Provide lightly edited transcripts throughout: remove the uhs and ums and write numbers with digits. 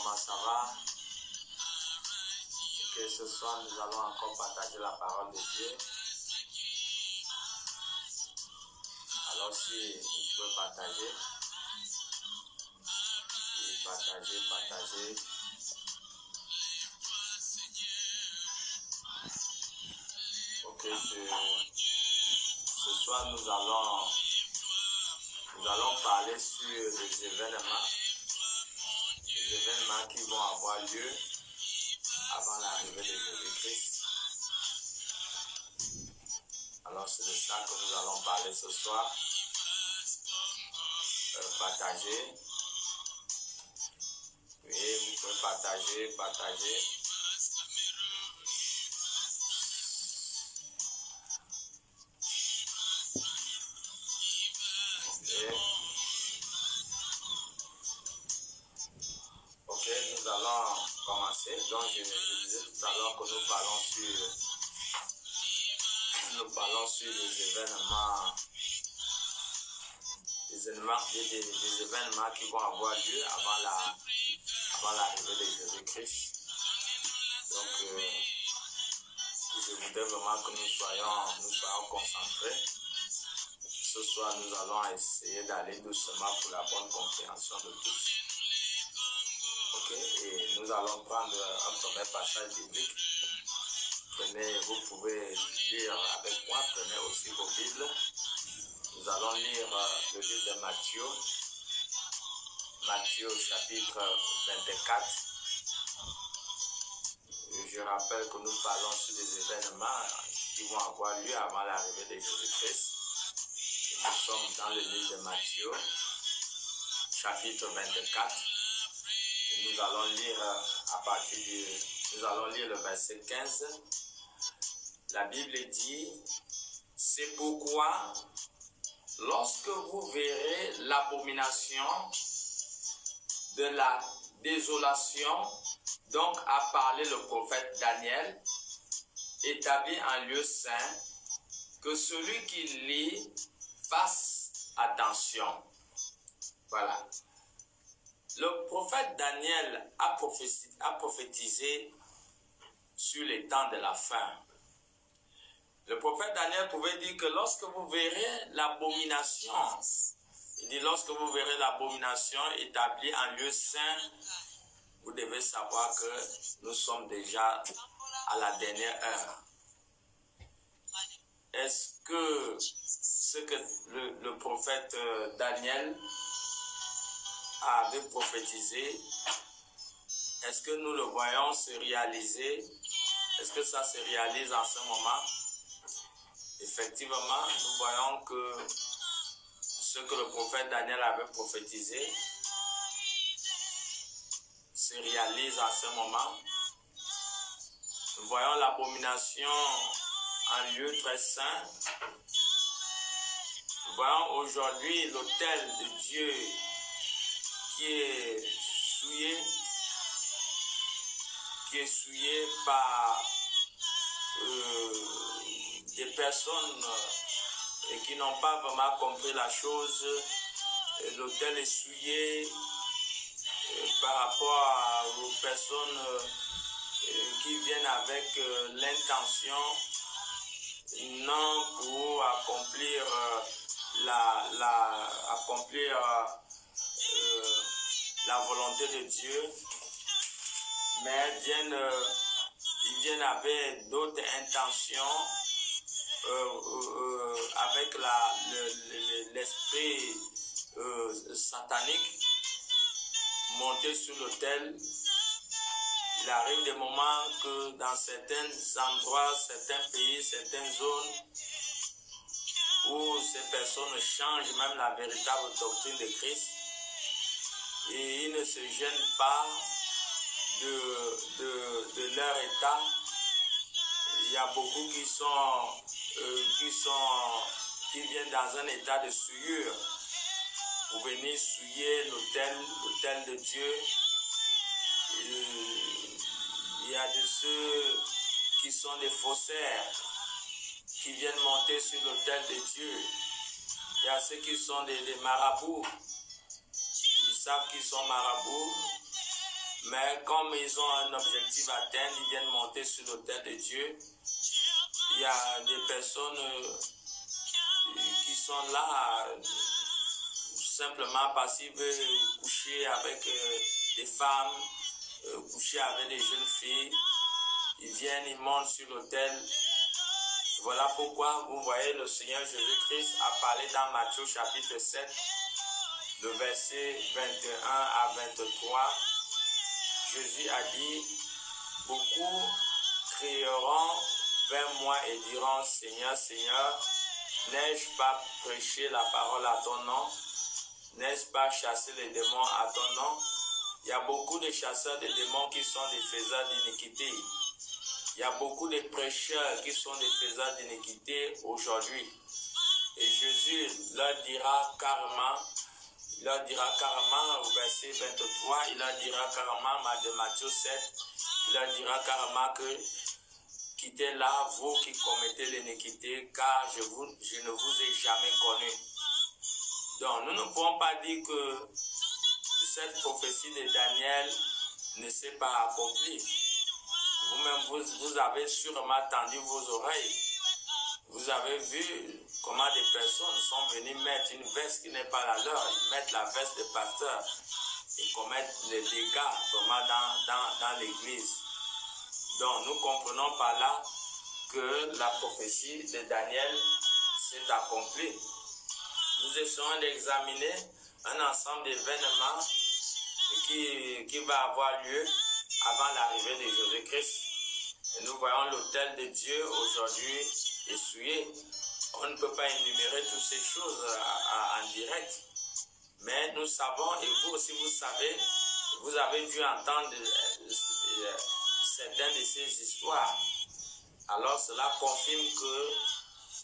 comment ça va? Ok, ce soir nous allons encore partager la parole de Dieu. Alors si vous pouvez partager, et partager. Ok, ce soir nous allons parler sur les événements qui vont avoir lieu avant l'arrivée de Jésus-Christ. Alors c'est de ça que nous allons parler ce soir. Partager. Oui, vous pouvez partager. Ok, nous allons commencer. Donc je disais tout à l'heure que nous parlons sur les événements qui vont avoir lieu avant l'arrivée de Jésus-Christ. Donc je voudrais vraiment que nous soyons concentrés. Ce soir, nous allons essayer d'aller doucement pour la bonne compréhension de tous. Ok, et nous allons prendre un premier passage biblique. Vous pouvez lire avec moi, prenez aussi vos Bibles. Nous allons lire le livre de Matthieu chapitre 24. Je rappelle que nous parlons sur des événements qui vont avoir lieu avant l'arrivée de Jésus-Christ. Nous sommes dans le livre de Matthieu, chapitre 24. Et nous allons lire le verset 15. La Bible dit, c'est pourquoi, lorsque vous verrez l'abomination de la désolation, donc a parlé le prophète Daniel, établi en lieu saint, que celui qui lit fasse attention. Voilà. Le prophète Daniel a prophétisé sur les temps de la fin. Le prophète Daniel pouvait dire que lorsque vous verrez l'abomination, il dit lorsque vous verrez l'abomination établie en lieu saint, vous devez savoir que nous sommes déjà à la dernière heure. Est-ce que ce que le prophète Daniel avait prophétisé, est-ce que nous le voyons se réaliser? Est-ce que ça se réalise en ce moment? Effectivement, nous voyons que ce que le prophète Daniel avait prophétisé se réalise en ce moment. Nous voyons l'abomination en lieu très saint. Nous voyons aujourd'hui l'autel de Dieu qui est souillé par des personnes qui n'ont pas vraiment compris la chose. L'autel est souillé par rapport aux personnes qui viennent avec l'intention non pour accomplir la volonté de Dieu, mais ils viennent avec d'autres intentions, avec l'esprit satanique monté sur l'autel. Il arrive des moments que dans certains endroits, certains pays, certaines zones, où ces personnes changent même la véritable doctrine de Christ et ils ne se gênent pas de leur état. Il y a beaucoup qui viennent dans un état de souillure pour venir souiller l'autel de Dieu. Il y a de ceux qui sont des faussaires qui viennent monter sur l'autel de Dieu. Il y a ceux qui sont des marabouts. Ils savent qu'ils sont marabouts. Mais comme ils ont un objectif à atteindre, ils viennent monter sur l'autel de Dieu. Il y a des personnes qui sont là simplement parce qu'ils veulent coucher avec des femmes, coucher avec des jeunes filles. Ils viennent, ils montent sur l'autel. Voilà pourquoi vous voyez le Seigneur Jésus-Christ a parlé dans Matthieu chapitre 7, le verset 21 à 23. Jésus a dit, beaucoup crieront vers moi et diront, Seigneur, Seigneur, n'ai-je pas prêché la parole à ton nom? N'ai-je pas chassé les démons à ton nom? Il y a beaucoup de chasseurs de démons qui sont des faiseurs d'iniquité. Il y a beaucoup de prêcheurs qui sont des faiseurs d'iniquité aujourd'hui. Et Jésus leur dira carrément au verset 23, il leur dira carrément de Matthieu 7, il leur dira carrément que quittez là, vous qui commettez l'iniquité, car je ne vous ai jamais connu. Donc, nous ne pouvons pas dire que cette prophétie de Daniel ne s'est pas accomplie. Vous-même, vous avez sûrement tendu vos oreilles. Vous avez vu comment des personnes sont venues mettre une veste qui n'est pas la leur. Ils mettent la veste de pasteur et commettent les dégâts vraiment dans l'église. Donc, nous comprenons par là que la prophétie de Daniel s'est accomplie. Nous essayons d'examiner un ensemble d'événements qui va avoir lieu avant l'arrivée de Jésus-Christ. Et nous voyons l'autel de Dieu aujourd'hui essuyé. On ne peut pas énumérer toutes ces choses en direct. Mais nous savons, et vous aussi vous savez, vous avez dû entendre certaines de ces histoires. Alors cela confirme que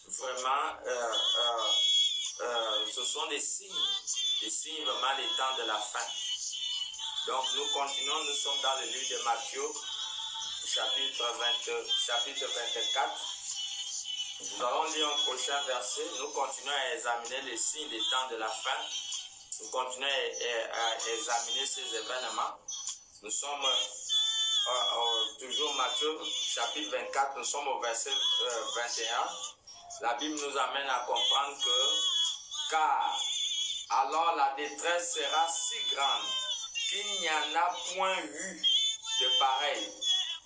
vraiment ce sont des signes vraiment des temps de la fin. Donc nous continuons, nous sommes dans le livre de Matthieu, chapitre 24. Nous allons lire un prochain verset. Nous continuons à examiner les signes des temps de la fin. Nous continuons à examiner ces événements. Nous sommes toujours Matthieu, chapitre 24, nous sommes au verset 21. La Bible nous amène à comprendre que, car alors la détresse sera si grande qu'il n'y en a point eu de pareil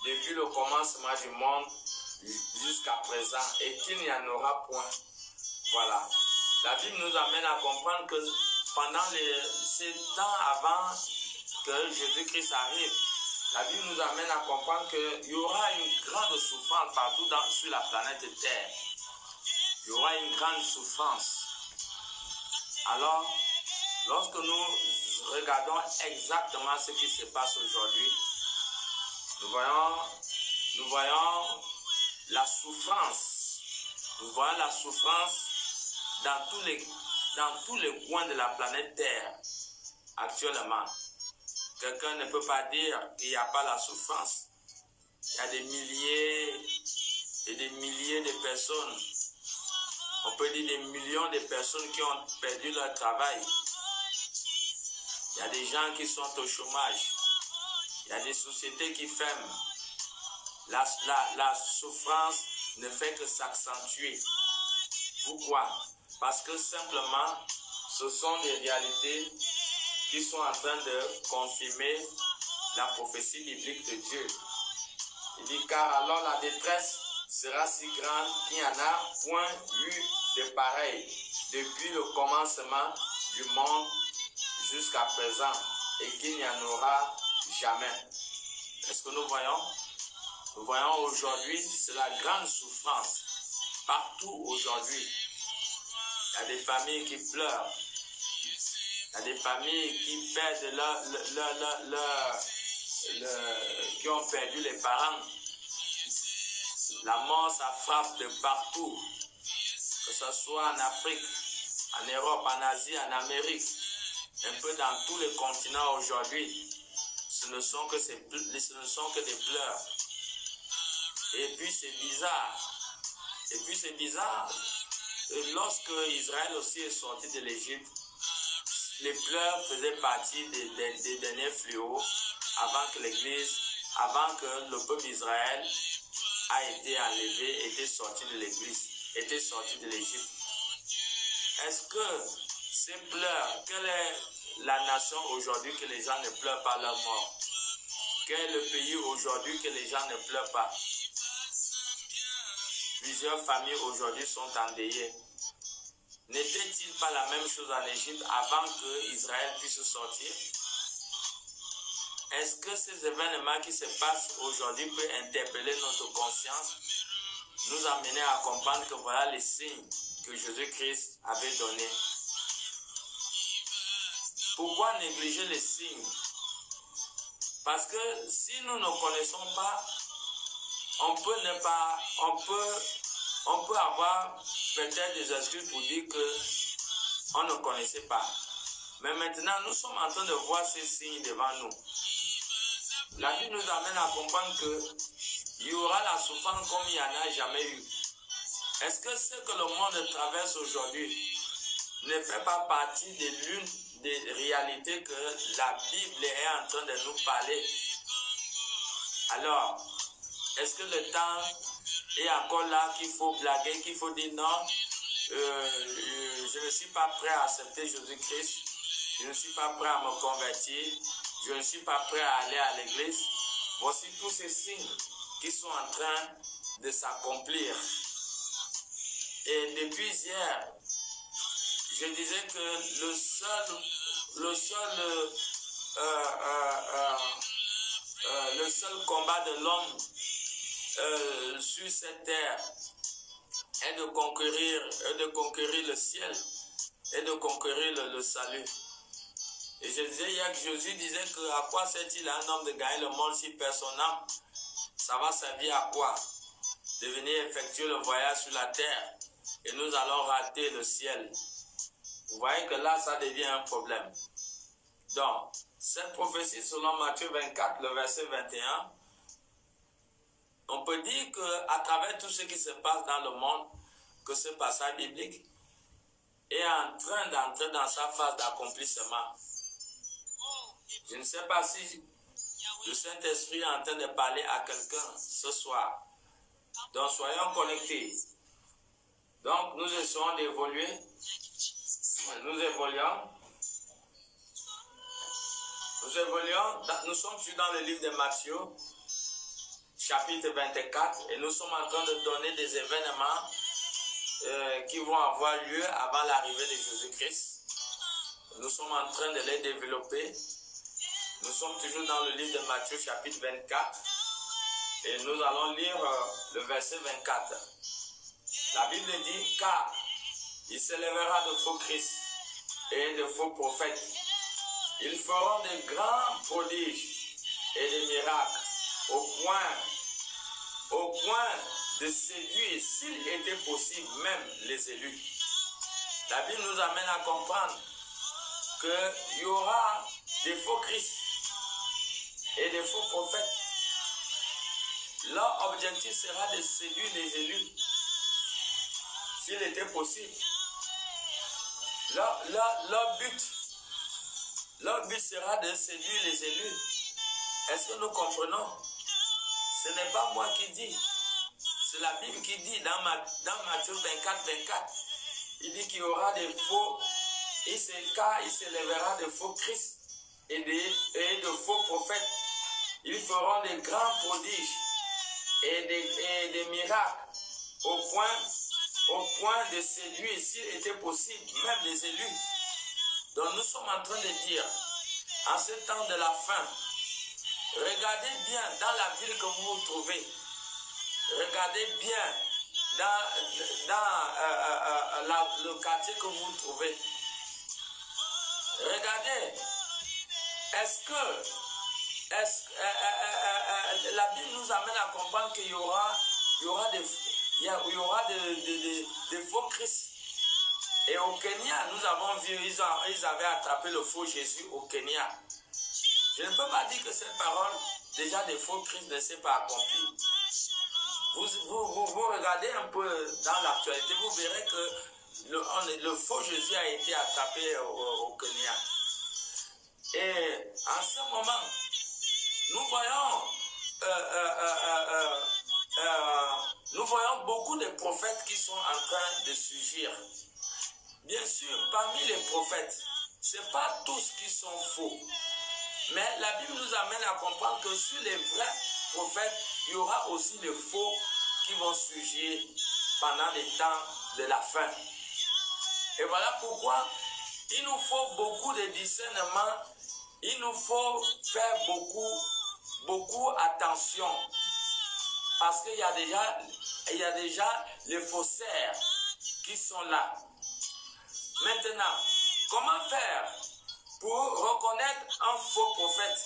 depuis le commencement du monde jusqu'à présent et qu'il n'y en aura point. Voilà. La Bible nous amène à comprendre que pendant ces temps avant que Jésus-Christ arrive, la Bible nous amène à comprendre qu'il y aura une grande souffrance partout sur la planète Terre. Il y aura une grande souffrance. Alors, lorsque nous regardons exactement ce qui se passe aujourd'hui, nous voyons la souffrance. Nous voyons la souffrance dans tous les coins de la planète Terre actuellement. Quelqu'un ne peut pas dire qu'il n'y a pas la souffrance. Il y a des milliers et des milliers de personnes. On peut dire des millions de personnes qui ont perdu leur travail. Il y a des gens qui sont au chômage. Il y a des sociétés qui ferment. La souffrance ne fait que s'accentuer. Pourquoi? Parce que simplement, ce sont des réalités qui sont en train de confirmer la prophétie biblique de Dieu. Il dit, car alors la détresse sera si grande qu'il n'y en a point eu de pareil depuis le commencement du monde jusqu'à présent et qu'il n'y en aura jamais. Est-ce que nous voyons? Nous voyons aujourd'hui, c'est la grande souffrance partout aujourd'hui. Il y a des familles qui pleurent. Il y a des familles qui perdent qui ont perdu les parents. La mort, ça frappe de partout. Que ce soit en Afrique, en Europe, en Asie, en Amérique, un peu dans tous les continents aujourd'hui. Ce ne sont que des pleurs. Et puis c'est bizarre. Lorsque Israël aussi est sorti de l'Égypte, les pleurs faisaient partie des derniers fléaux avant que l'Église, avant que le peuple d'Israël a été enlevé, était sorti de l'Église, était sorti de l'Égypte. Est-ce que ces pleurs, quelle est la nation aujourd'hui que les gens ne pleurent pas leur mort? Quel est le pays aujourd'hui que les gens ne pleurent pas? Plusieurs familles aujourd'hui sont endeuillées. N'était-il pas la même chose en Égypte avant que Israël puisse sortir? Est-ce que ces événements qui se passent aujourd'hui peuvent interpeller notre conscience, nous amener à comprendre que voilà les signes que Jésus-Christ avait donnés? Pourquoi négliger les signes? Parce que si nous ne connaissons pas, on peut avoir peut-être des excuses pour dire qu'on ne connaissait pas. Mais maintenant, nous sommes en train de voir ces signes devant nous. La Bible nous amène à comprendre qu'il y aura la souffrance comme il n'y en a jamais eu. Est-ce que ce que le monde traverse aujourd'hui ne fait pas partie de l'une des réalités que la Bible est en train de nous parler? Alors, est-ce que le temps est encore là qu'il faut blaguer, qu'il faut dire non, je ne suis pas prêt à accepter Jésus-Christ, je ne suis pas prêt à me convertir, je ne suis pas prêt à aller à l'église? Voici tous ces signes qui sont en train de s'accomplir. Et depuis hier, je disais que le seul combat de l'homme sur cette terre est de conquérir le ciel et de conquérir le salut. Et je disais hier que Jésus disait que à quoi sert-il à un homme de gagner le monde si perd son âme? Ça va servir à quoi? De venir effectuer le voyage sur la terre et nous allons rater le ciel. Vous voyez que là, ça devient un problème. Donc, cette prophétie selon Matthieu 24, le verset 21, on peut dire qu'à travers tout ce qui se passe dans le monde, que ce passage biblique est en train d'entrer dans sa phase d'accomplissement. Je ne sais pas si le Saint-Esprit est en train de parler à quelqu'un ce soir. Donc, soyons connectés. Donc, nous essayons d'évoluer. Nous évoluons. Nous sommes dans le livre de Matthieu, chapitre 24, et nous sommes en train de donner des événements qui vont avoir lieu avant l'arrivée de Jésus-Christ. Nous sommes en train de les développer. Nous sommes toujours dans le livre de Matthieu, chapitre 24, et nous allons lire le verset 24. La Bible dit, car il s'élèvera de faux Christ et de faux prophètes. Ils feront de grands prodiges et des miracles au point de séduire, s'il était possible, même les élus. La Bible nous amène à comprendre qu'il y aura des faux Christ et des faux prophètes. Leur objectif sera de séduire les élus, s'il était possible. Leur but sera de séduire les élus. Est-ce que nous comprenons? Ce n'est pas moi qui dis. C'est la Bible qui dit dans Matthieu 24, 24. Il dit qu'il y aura des faux, il s'élèvera de faux Christ et de faux prophètes. Ils feront des grands prodiges et des miracles au point de séduire, s'il était possible, même les élus. Donc nous sommes en train de dire, en ce temps de la fin, regardez bien dans la ville que vous vous trouvez. Regardez bien dans le quartier que vous vous trouvez. Regardez, est-ce que la Bible nous amène à comprendre qu'il y aura des faux Christ. Et au Kenya, nous avons vu, ils avaient attrapé le faux Jésus au Kenya. Je ne peux pas dire que cette parole, déjà des faux Christ, ne s'est pas accomplie. Vous regardez un peu dans l'actualité, vous verrez que le faux Jésus a été attrapé au Kenya. Et en ce moment, nous voyons beaucoup de prophètes qui sont en train de surgir. Bien sûr, parmi les prophètes, ce n'est pas tous qui sont faux. Mais la Bible nous amène à comprendre que sur les vrais prophètes, il y aura aussi les faux qui vont surgir pendant les temps de la fin. Et voilà pourquoi il nous faut beaucoup de discernement, il nous faut faire beaucoup attention. Parce qu'il y a déjà les faussaires qui sont là. Maintenant, comment faire pour reconnaître un faux prophète?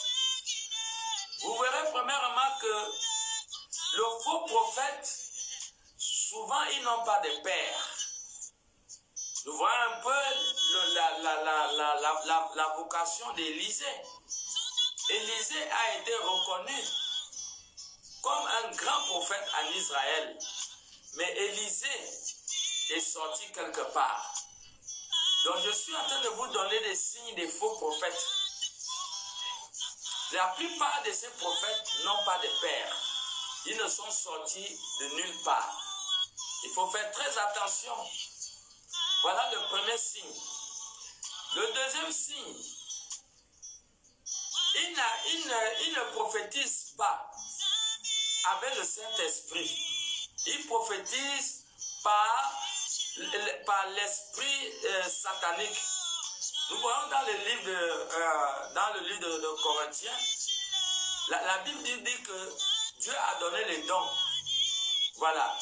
Vous verrez premièrement que le faux prophète, souvent ils n'ont pas de père. Nous voyons un peu la vocation d'Élisée. Élisée a été reconnu comme un grand prophète en Israël. Mais Élisée est sorti quelque part. Donc je suis en train de vous donner des signes des faux prophètes. La plupart de ces prophètes n'ont pas de père. Ils ne sont sortis de nulle part. Il faut faire très attention. Voilà le premier signe. Le deuxième signe, il ne prophétise pas avec le Saint-Esprit. Il prophétise par l'esprit satanique. Nous voyons dans le livre de Corinthiens, la Bible dit que Dieu a donné les dons. Voilà.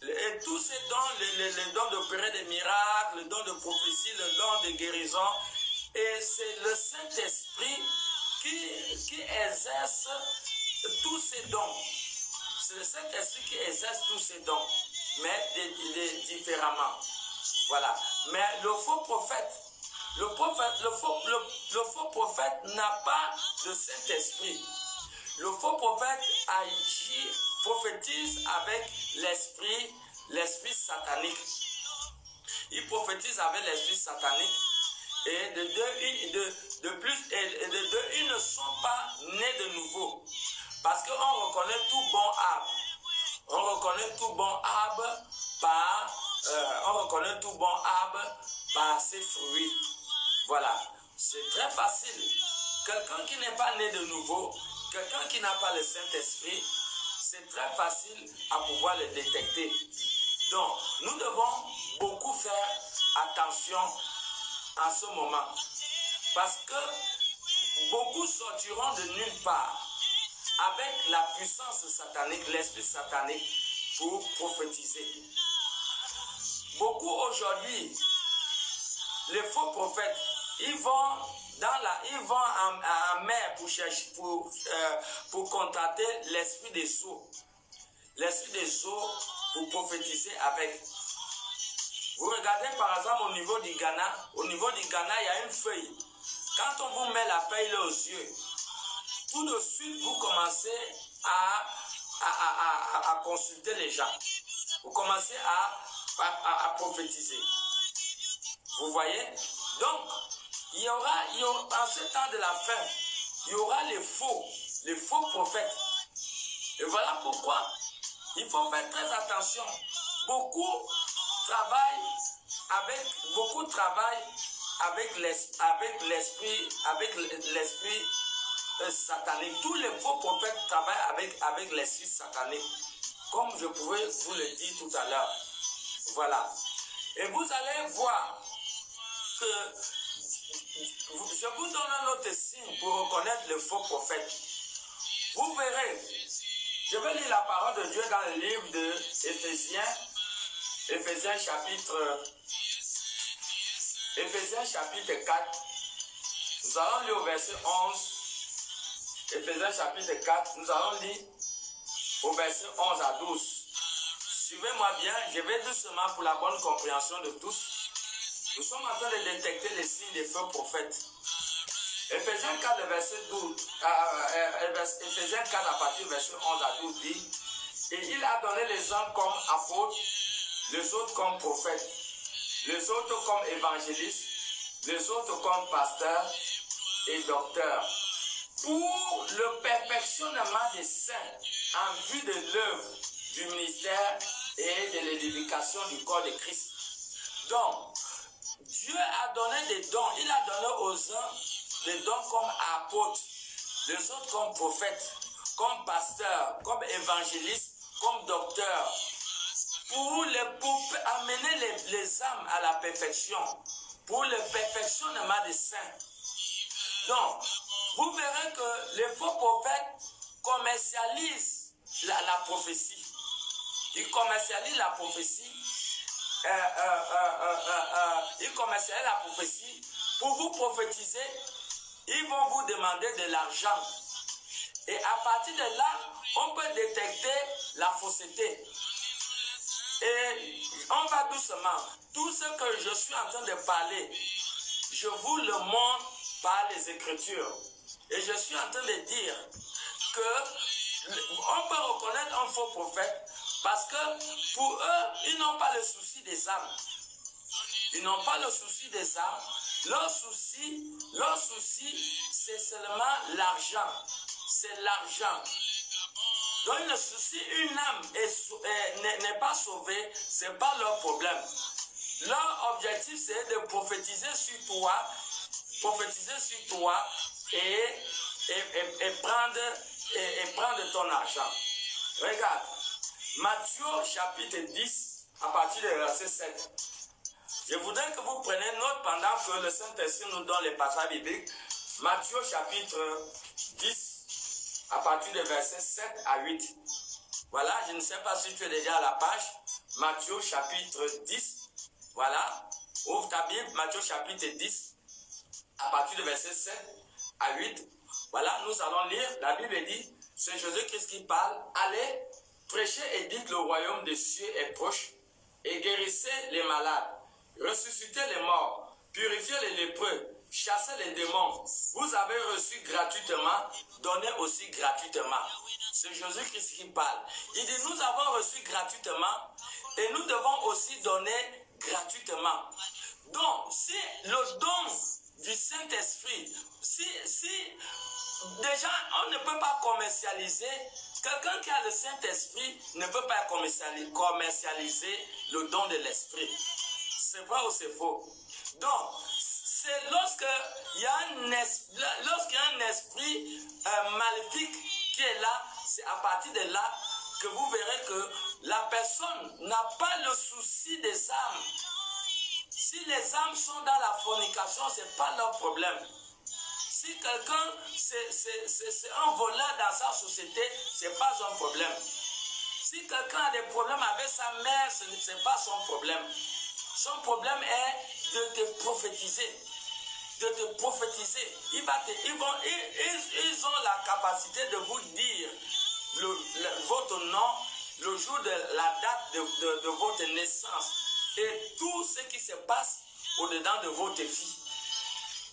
Et tous ces dons, les dons d'opérer des miracles, le don de prophétie, le don de guérison, et c'est le Saint-Esprit qui exerce tous ces dons. C'est le Saint-Esprit qui exerce tous ces dons, mais différemment. Voilà. Mais le faux prophète, le faux prophète n'a pas de Saint-Esprit. Le faux prophète agit, prophétise avec l'esprit satanique. Il prophétise avec l'esprit satanique. Et de deux, ils ne sont pas nés de nouveau. Parce qu'on reconnaît tout bon arbre. On reconnaît tout bon arbre par ses fruits. Voilà. C'est très facile. Quelqu'un qui n'est pas né de nouveau, quelqu'un qui n'a pas le Saint-Esprit, c'est très facile à pouvoir le détecter. Donc, nous devons beaucoup faire attention à ce moment. Parce que beaucoup sortiront de nulle part avec la puissance satanique, l'esprit satanique pour prophétiser. Beaucoup aujourd'hui, les faux prophètes, ils vont en mer pour chercher, pour contacter l'esprit des eaux. L'esprit des eaux pour prophétiser avec. Vous regardez par exemple au niveau du Ghana. Au niveau du Ghana, il y a une feuille. Quand on vous met la feuille aux yeux, tout de suite vous commencez à consulter les gens. Vous commencez à prophétiser. Vous voyez? Donc, il y aura en ce temps de la fin, il y aura les faux prophètes. Et voilà pourquoi il faut faire très attention. Beaucoup travaillent avec l'esprit satanique. Tous les faux prophètes travaillent avec l'esprit satanique. Comme je pouvais vous le dire tout à l'heure. Voilà. Et vous allez voir que je vous donne un autre signe pour reconnaître le faux prophète. Vous verrez, je vais lire la parole de Dieu dans le livre de Éphésiens chapitre 4. Nous allons lire au verset 11. Éphésiens chapitre 4, nous allons lire au verset 11 à 12. Suivez-moi bien, je vais doucement pour la bonne compréhension de tous. Nous sommes en train de détecter les signes des faux prophètes. Éphésiens 4, verset 12, Éphésiens 4 à partir du verset 11 à 12 dit: et il a donné les uns comme apôtres, les autres comme prophètes, les autres comme évangélistes, les autres comme pasteurs et docteurs, pour le perfectionnement des saints en vue de l'œuvre du ministère et de l'édification du corps de Christ. Donc, Dieu a donné des dons. Il a donné aux uns des dons comme apôtres, les autres comme prophètes, comme pasteurs, comme évangélistes, comme docteurs, pour amener les âmes à la perfection, pour le perfectionnement des saints. Donc, vous verrez que les faux prophètes commercialisent la prophétie. Ils commercialisent la prophétie. Ils commercialisent la prophétie. Pour vous prophétiser, ils vont vous demander de l'argent. Et à partir de là, on peut détecter la fausseté. Et on va doucement. Tout ce que je suis en train de parler, je vous le montre par les Écritures. Et je suis en train de dire qu'on peut reconnaître un faux prophète parce que pour eux, ils n'ont pas le souci des âmes. Ils n'ont pas le souci des âmes. Leur souci, c'est seulement l'argent. C'est l'argent. Donc le souci, une âme n'est pas sauvée, ce n'est pas leur problème. Leur objectif, c'est de prophétiser sur toi et prendre ton argent. Regarde, Matthieu chapitre 10, à partir du verset 7. Je voudrais que vous preniez note pendant que le Saint-Esprit nous donne les passages bibliques. Matthieu chapitre 10, à partir du verset 7 à 8. Voilà, je ne sais pas si tu es déjà à la page. Matthieu chapitre 10. Voilà, ouvre ta Bible, Matthieu chapitre 10, à partir du verset 7 à 8. Voilà, nous allons lire. La Bible dit, c'est Jésus-Christ qui parle. Allez, prêchez et dites le royaume des cieux est proche. Et guérissez les malades, ressuscitez les morts, purifiez les lépreux, chassez les démons. Vous avez reçu gratuitement, donnez aussi gratuitement. C'est Jésus-Christ qui parle. Il dit, nous avons reçu gratuitement et nous devons aussi donner gratuitement. Donc, si le don du Saint-Esprit, si déjà on ne peut pas commercialiser, quelqu'un qui a le Saint-Esprit ne peut pas commercialiser le don de l'Esprit. C'est vrai ou c'est faux? Donc, c'est lorsqu'il y a un esprit maléfique qui est là, c'est à partir de là que vous verrez que la personne n'a pas le souci des âmes. Si les âmes sont dans la fornication, ce n'est pas leur problème. Si quelqu'un, c'est un voleur dans sa société, ce n'est pas un problème. Si quelqu'un a des problèmes avec sa mère, ce n'est pas son problème. Son problème est de te prophétiser. De te prophétiser. Ils ont la capacité de vous dire votre nom, le jour de la date de votre naissance et tout ce qui se passe au-dedans de votre vie.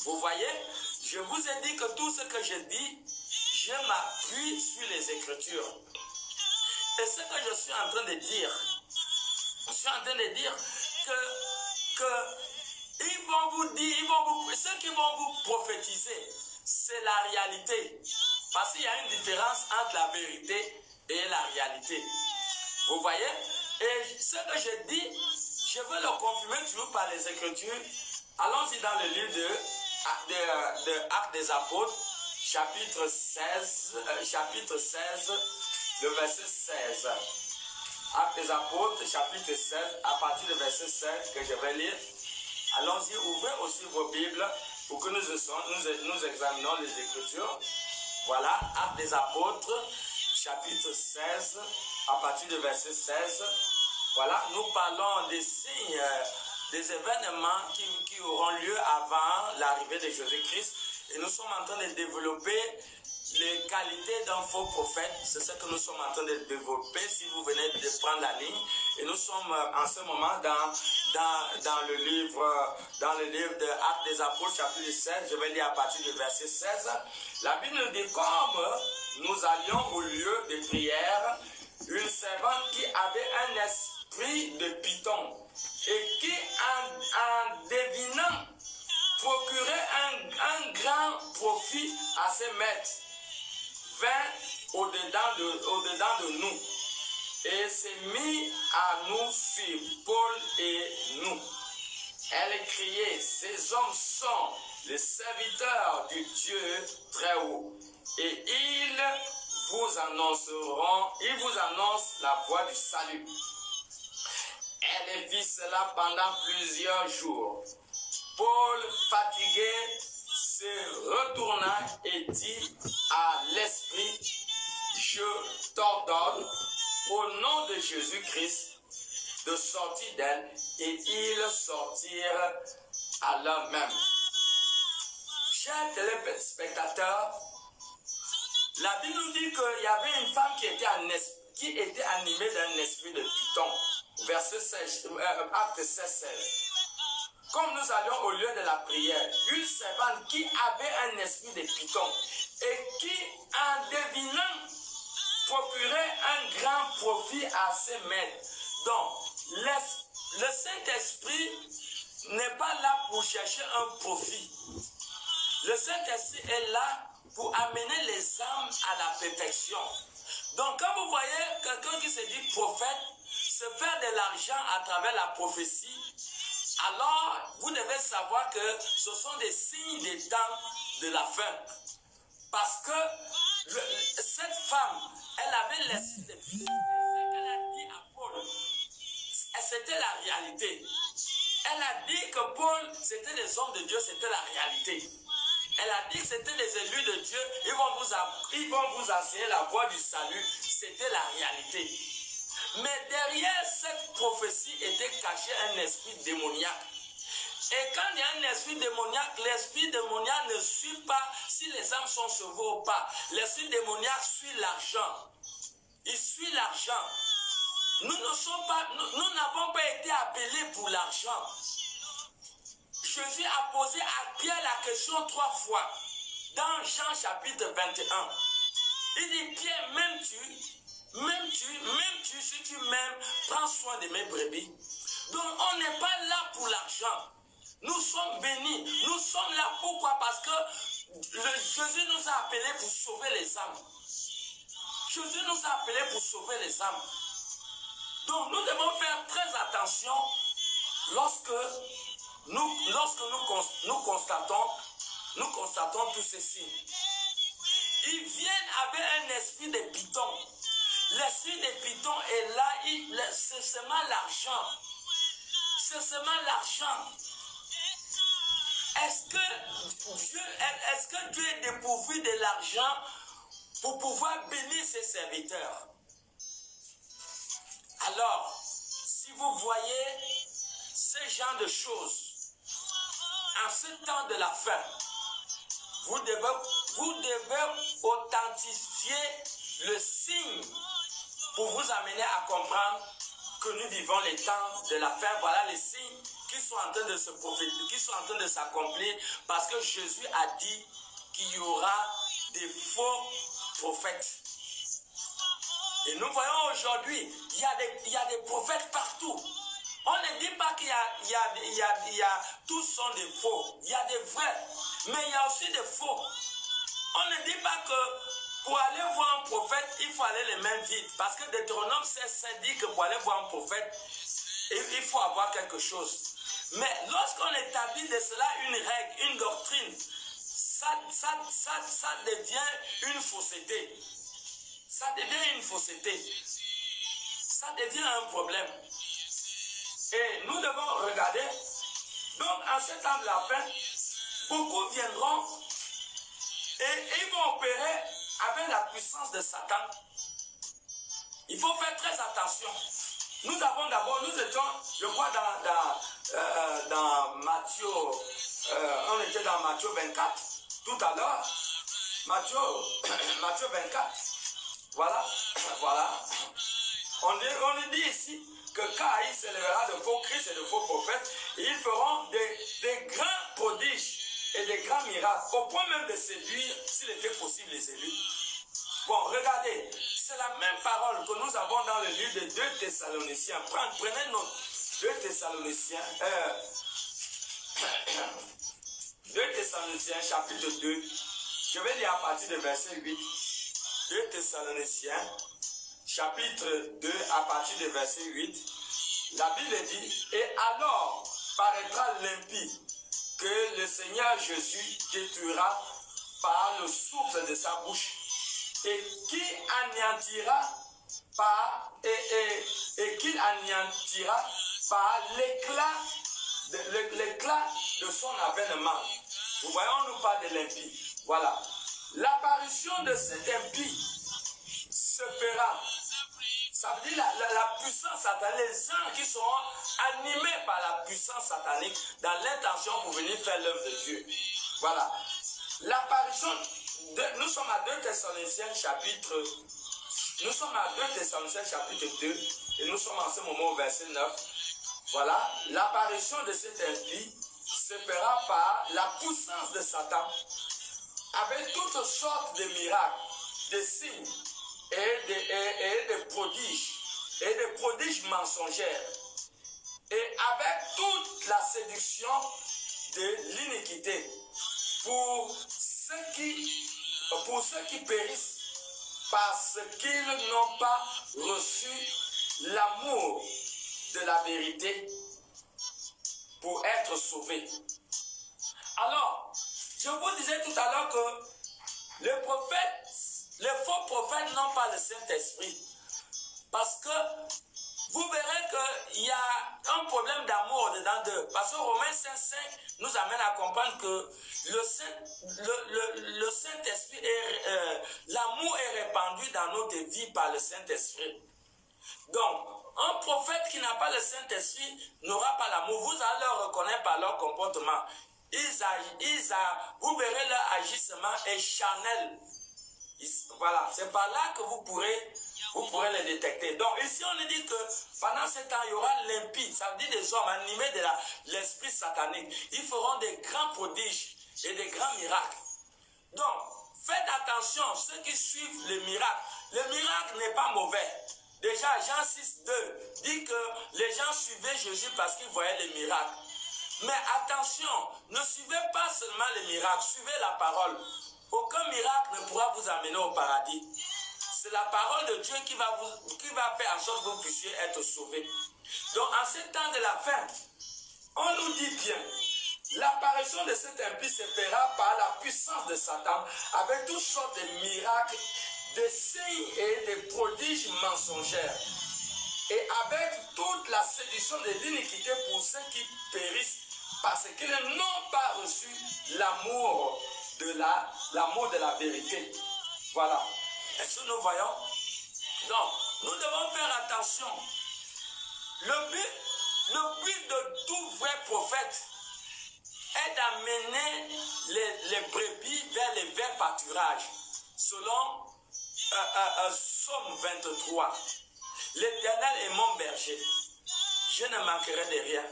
Vous voyez, je vous ai dit que tout ce que je dis, je m'appuie sur les Écritures. Et ce que je suis en train de dire, que ils vont vous dire, ceux qui vont vous prophétiser, c'est la réalité. Parce qu'il y a une différence entre la vérité et la réalité. Vous voyez? Et ce que je dis, je veux le confirmer toujours par les Écritures. Allons-y dans le livre de Actes des Apôtres, chapitre 16, le verset 16. Actes des Apôtres, chapitre 16, à partir du verset 16 que je vais lire. Allons-y, ouvrez aussi vos Bibles pour que nous examinons les Écritures. Voilà, Actes des Apôtres, chapitre 16, à partir du verset 16. Voilà, nous parlons des signes, des événements qui auront lieu avant l'arrivée de Jésus-Christ. Et nous sommes en train de développer les qualités d'un faux prophète. C'est ce que nous sommes en train de développer si vous venez de prendre la ligne. Et nous sommes en ce moment dans le livre de Actes des Apôtres, chapitre 16. Je vais lire à partir du verset 16. La Bible nous dit, comme nous allions au lieu de prière, une servante qui avait un esprit de python et qui, en devinant procurer un grand profit à ses maîtres, vint au-dedans de nous et s'est mis à nous suivre, Paul et nous. Elle criait, ces hommes sont les serviteurs du Dieu très haut et ils vous annoncent la voie du salut. Elle vit cela pendant plusieurs jours. Paul, fatigué, se retourna et dit à l'esprit, je t'ordonne au nom de Jésus-Christ de sortir d'elle, et ils sortirent à l'heure même. Chers téléspectateurs, la Bible nous dit qu'il y avait une femme qui était animée d'un esprit de python. Verset 16, acte 16. Comme nous allions au lieu de la prière, une servante qui avait un esprit de python et qui, en devinant, procurait un grand profit à ses maîtres. Donc, le Saint-Esprit n'est pas là pour chercher un profit. Le Saint-Esprit est là pour amener les âmes à la perfection. Donc, quand vous voyez quelqu'un qui se dit prophète, se faire de l'argent à travers la prophétie, alors vous devez savoir que ce sont des signes des temps de la fin. Parce que cette femme, elle avait l'esprit de Dieu. Ce qu'elle a dit à Paul, c'était la réalité. Elle a dit que Paul, c'était les hommes de Dieu, c'était la réalité. Elle a dit que c'était les élus de Dieu, ils vont vous enseigner la voie du salut, c'était la réalité. Mais derrière cette prophétie était caché un esprit démoniaque. Et quand il y a un esprit démoniaque, l'esprit démoniaque ne suit pas si les âmes sont sauvées ou pas. L'esprit démoniaque suit l'argent. Il suit l'argent. Nous n'avons pas été appelés pour l'argent. Jésus a posé à Pierre la question 3 fois dans Jean chapitre 21. Il dit, Pierre, m'aimes-tu, si tu m'aimes, prends soin de mes brebis. Donc on n'est pas là pour l'argent. Nous sommes bénis. Nous sommes là pourquoi? Parce que Jésus nous a appelés pour sauver les âmes. Jésus nous a appelés pour sauver les âmes. Donc nous devons faire très attention lorsque nous constatons tous ces signes. Ils viennent avec un esprit de python. L'esprit de python est là, c'est seulement l'argent. C'est seulement l'argent. Est-ce que Dieu est dépourvu de l'argent pour pouvoir bénir ses serviteurs? Alors, si vous voyez ce genre de choses, en ce temps de la fin, vous devez authentifier le signe pour vous amener à comprendre que nous vivons les temps de la fin. Voilà les signes qui sont en train de se prophétiser, qui sont en train de s'accomplir, parce que Jésus a dit qu'il y aura des faux prophètes. Et nous voyons aujourd'hui, il y a des prophètes partout. On ne dit pas qu'il y a tous sont des faux. Il y a des vrais, mais il y a aussi des faux. On ne dit pas que pour aller voir un prophète, il faut aller les mains vides. Parce que Deutéronome 16 dit que pour aller voir un prophète, il faut avoir quelque chose. Mais lorsqu'on établit de cela une règle, une doctrine, ça devient une fausseté. Ça devient une fausseté. Ça devient un problème. Et nous devons regarder. Donc, en ce temps de la fin, beaucoup viendront et ils vont opérer avec la puissance de Satan. Il faut faire très attention. Nous étions, je crois, dans Matthieu, on était dans Matthieu 24, tout à l'heure. Matthieu 24. Voilà. On nous dit ici que quand il s'élèvera de faux Christ et de faux prophètes, ils feront des grands prodiges et des grands miracles, au point même de séduire, s'il était possible, les élus. Bon, regardez, c'est la même parole que nous avons dans le livre de 2 Thessaloniciens. Prenez note, 2 Thessaloniciens, 2 Thessaloniciens chapitre 2, je vais lire à partir du verset 8. 2 Thessaloniciens chapitre 2 à partir du verset 8. La Bible dit, et alors paraîtra l'impie que le Seigneur Jésus détruira par le souffle de sa bouche et qui anéantira par l'éclat de son avènement. Vous voyez, on nous parle de l'impie. Voilà. L'apparition de cet impie se fera. Ça veut dire la puissance satanique, les gens qui seront animés par la puissance satanique dans l'intention pour venir faire l'œuvre de Dieu. Voilà. L'apparition, nous sommes à 2 Thessaloniciens chapitre 2 et nous sommes en ce moment au verset 9. Voilà. L'apparition de cet impie se fera par la puissance de Satan avec toutes sortes de miracles, de signes et des prodiges mensongers, et avec toute la séduction de l'iniquité pour ceux qui périssent parce qu'ils n'ont pas reçu l'amour de la vérité pour être sauvés. Alors, je vous disais tout à l'heure que les faux prophètes n'ont pas le Saint-Esprit. Parce que vous verrez qu'il y a un problème d'amour dedans d'eux. Parce que Romains 5 nous amène à comprendre que le Saint-Esprit, l'amour est répandu dans notre vie par le Saint-Esprit. Donc, un prophète qui n'a pas le Saint-Esprit n'aura pas l'amour. Vous allez le reconnaître par leur comportement. Vous verrez leur agissement est charnel. Voilà, c'est par là que vous pourrez les détecter. Donc ici on nous dit que pendant ce temps il y aura l'impie, ça veut dire des hommes animés de l'esprit satanique. Ils feront des grands prodiges et des grands miracles. Donc faites attention, ceux qui suivent le miracle n'est pas mauvais. Déjà Jean 6,2 dit que les gens suivaient Jésus parce qu'ils voyaient les miracles. Mais attention, ne suivez pas seulement les miracles, suivez la parole. Aucun miracle ne pourra vous amener au paradis. C'est la parole de Dieu qui va faire en sorte que vous puissiez être sauvés. Donc en ce temps de la fin, on nous dit bien, l'apparition de cet impie se fera par la puissance de Satan, avec toutes sortes de miracles, des signes et des prodiges mensongers, et avec toute la séduction de l'iniquité pour ceux qui périssent, parce qu'ils n'ont pas reçu l'amour de la vérité. Voilà. Est-ce que nous voyons? Donc, nous devons faire attention. Le but de tout vrai prophète est d'amener les brebis vers les verts pâturages. Selon Psaume 23. L'Éternel est mon berger. Je ne manquerai de rien.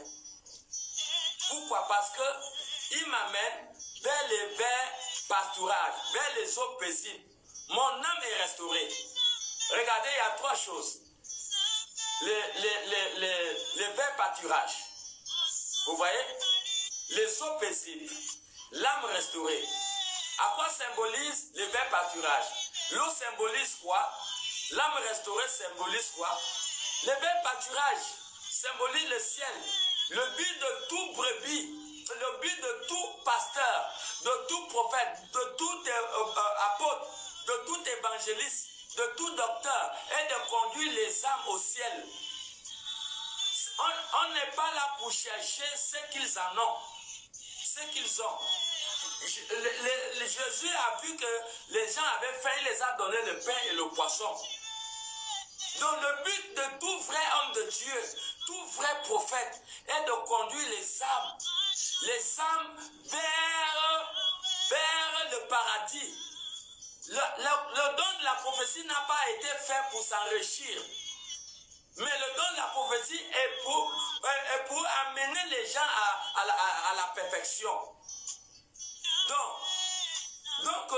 Pourquoi? Parce qu'il m'amène vers les verts pâturages, vers les eaux paisibles. Mon âme est restaurée. Regardez, il y a trois choses. Les verts pâturages. Vous voyez? Les eaux paisibles. L'âme restaurée. À quoi symbolise les verts pâturages? L'eau symbolise quoi? L'âme restaurée symbolise quoi? Les verts pâturages symbolisent le ciel. Le but de tout brebis, le but de tout pasteur, de tout prophète, de tout apôtre, de tout évangéliste, de tout docteur est de conduire les âmes au ciel. On n'est pas là pour chercher ce qu'ils en ont, ce qu'ils ont. Jésus a vu que les gens avaient faim, il les a donné le pain et le poisson. Donc le but de tout vrai homme de Dieu, tout vrai prophète, est de conduire les âmes vers le paradis. Le don de la prophétie n'a pas été fait pour s'enrichir. Mais le don de la prophétie est pour amener les gens à la perfection. Donc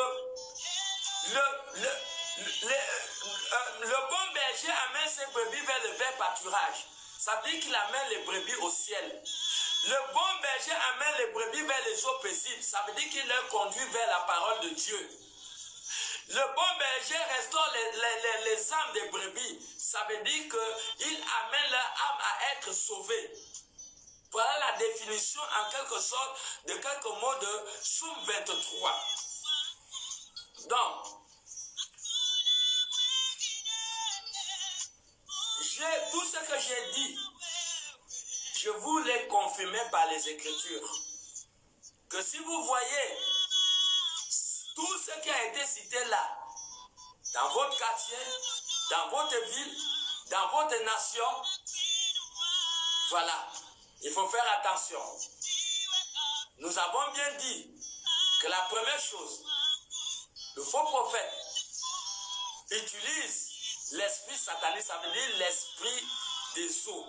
le bon berger amène ses brebis vers le vert pâturage. Ça veut dire qu'il amène les brebis au ciel. Le bon berger amène les brebis vers les eaux paisibles. Ça veut dire qu'il les conduit vers la parole de Dieu. Le bon berger restaure les âmes des brebis. Ça veut dire qu'il amène leur âme à être sauvée. Voilà la définition en quelque sorte de quelques mots de Psaume 23. Donc, tout ce que j'ai dit, je vous l'ai confirmé par les Écritures. Que si vous voyez tout ce qui a été cité là, dans votre quartier, dans votre ville, dans votre nation, voilà, il faut faire attention. Nous avons bien dit que la première chose, le faux prophète utilise l'esprit satanique, ça veut dire l'esprit des eaux.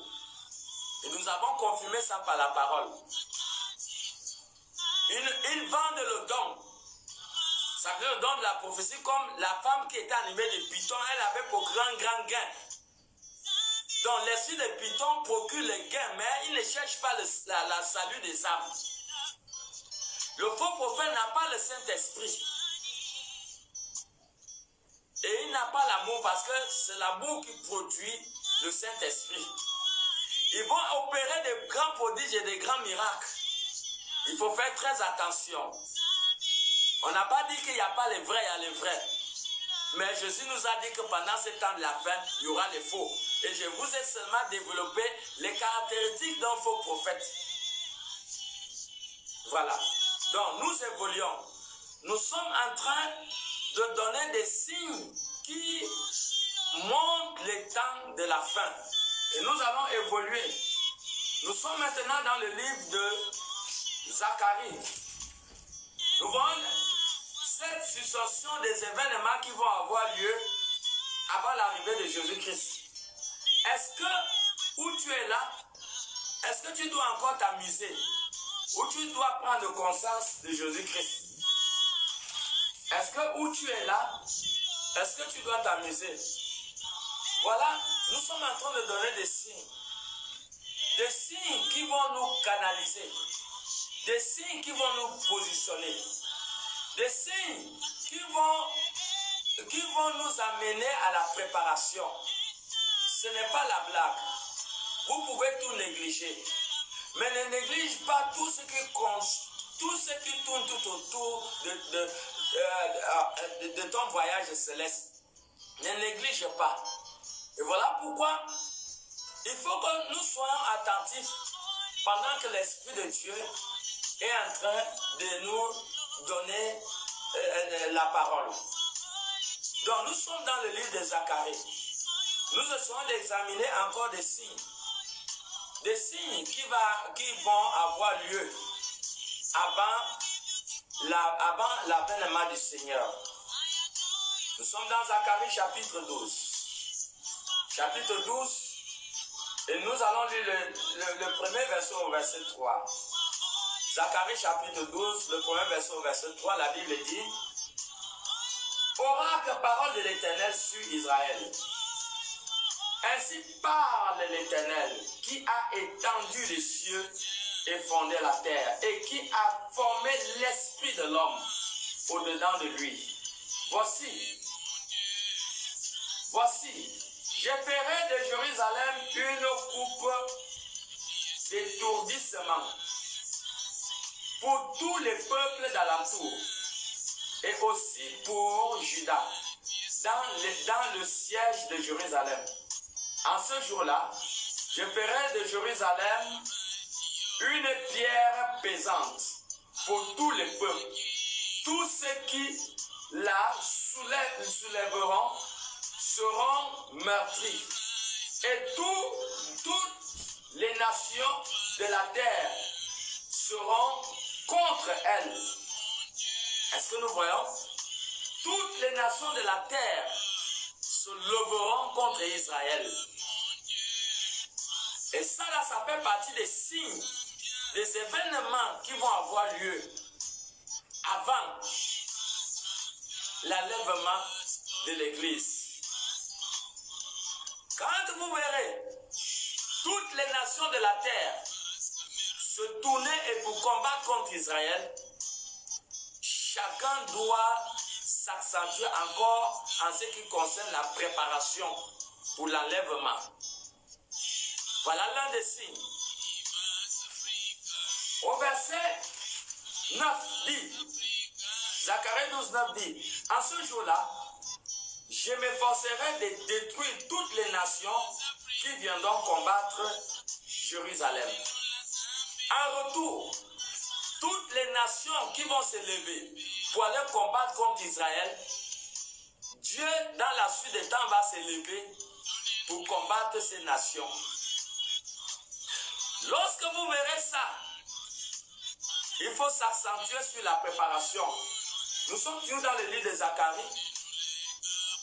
Et nous avons confirmé ça par la parole. Ils vendent le don. Ça veut dire le don de la prophétie, comme la femme qui était animée de python, elle avait pour grand gain. Donc l'esprit de python procure le gain, mais il ne cherche pas la salut des âmes. Le faux prophète n'a pas le Saint-Esprit. Et il n'a pas l'amour parce que c'est l'amour qui produit le Saint-Esprit. Ils vont opérer de grands prodiges et de grands miracles. Il faut faire très attention. On n'a pas dit qu'il n'y a pas les vrais, il y a les vrais. Mais Jésus nous a dit que pendant ce temps de la fin, il y aura les faux. Et je vous ai seulement développé les caractéristiques d'un faux prophète. Voilà. Donc nous évoluons. Nous sommes en train de donner des signes qui montrent les temps de la fin. Et nous allons évoluer. Nous sommes maintenant dans le livre de Zacharie. Nous voyons cette succession des événements qui vont avoir lieu avant l'arrivée de Jésus-Christ. Est-ce que, où tu es là, est-ce que tu dois encore t'amuser? Ou tu dois prendre conscience de Jésus-Christ? Est-ce que, où tu es là, est-ce que tu dois t'amuser? Voilà, nous sommes en train de donner des signes. Des signes qui vont nous canaliser. Des signes qui vont nous positionner. Des signes qui vont nous amener à la préparation. Ce n'est pas la blague. Vous pouvez tout négliger. Mais ne néglige pas tout ce qui tourne tout autour de ton voyage céleste. Ne néglige pas. Et voilà pourquoi il faut que nous soyons attentifs pendant que l'Esprit de Dieu est en train de nous donner la parole. Donc nous sommes dans le livre de Zacharie. Nous essayons d'examiner encore des signes. Des signes qui vont avoir lieu avant l'avènement du Seigneur. Nous sommes dans Zacharie chapitre 12. Chapitre 12. Et nous allons lire le premier verset au verset 3. Zacharie chapitre 12, le premier verset au verset 3, la Bible dit: Oracle, parole de l'Éternel sur Israël. Ainsi parle l'Éternel, qui a étendu les cieux et fondé la terre, et qui a formé l'esprit de l'homme au-dedans de lui. Voici, je ferai de Jérusalem une coupe d'étourdissement pour tous les peuples d'alentour, et aussi pour Juda, dans le siège de Jérusalem. En ce jour-là, je ferai de Jérusalem une pierre pesante pour tous les peuples. Tous ceux qui la soulèveront seront meurtris. Et toutes les nations de la terre seront contre elle. Est-ce que nous voyons? Toutes les nations de la terre se leveront contre Israël. Et ça, là, ça fait partie des signes, des événements qui vont avoir lieu avant l'enlèvement de l'Église. Quand vous verrez toutes les nations de la terre se tourner et pour combattre contre Israël, chacun doit s'accentuer encore en ce qui concerne la préparation pour l'enlèvement. Voilà l'un des signes. Au verset 9 dit, Zacharie 12, 9 dit, en ce jour-là, je m'efforcerai de détruire toutes les nations qui viendront combattre Jérusalem. En retour, toutes les nations qui vont se lever pour aller combattre contre Israël, Dieu, dans la suite des temps, va se lever pour combattre ces nations. Lorsque vous verrez ça, il faut s'accentuer sur la préparation. Nous sommes toujours dans le livre de Zacharie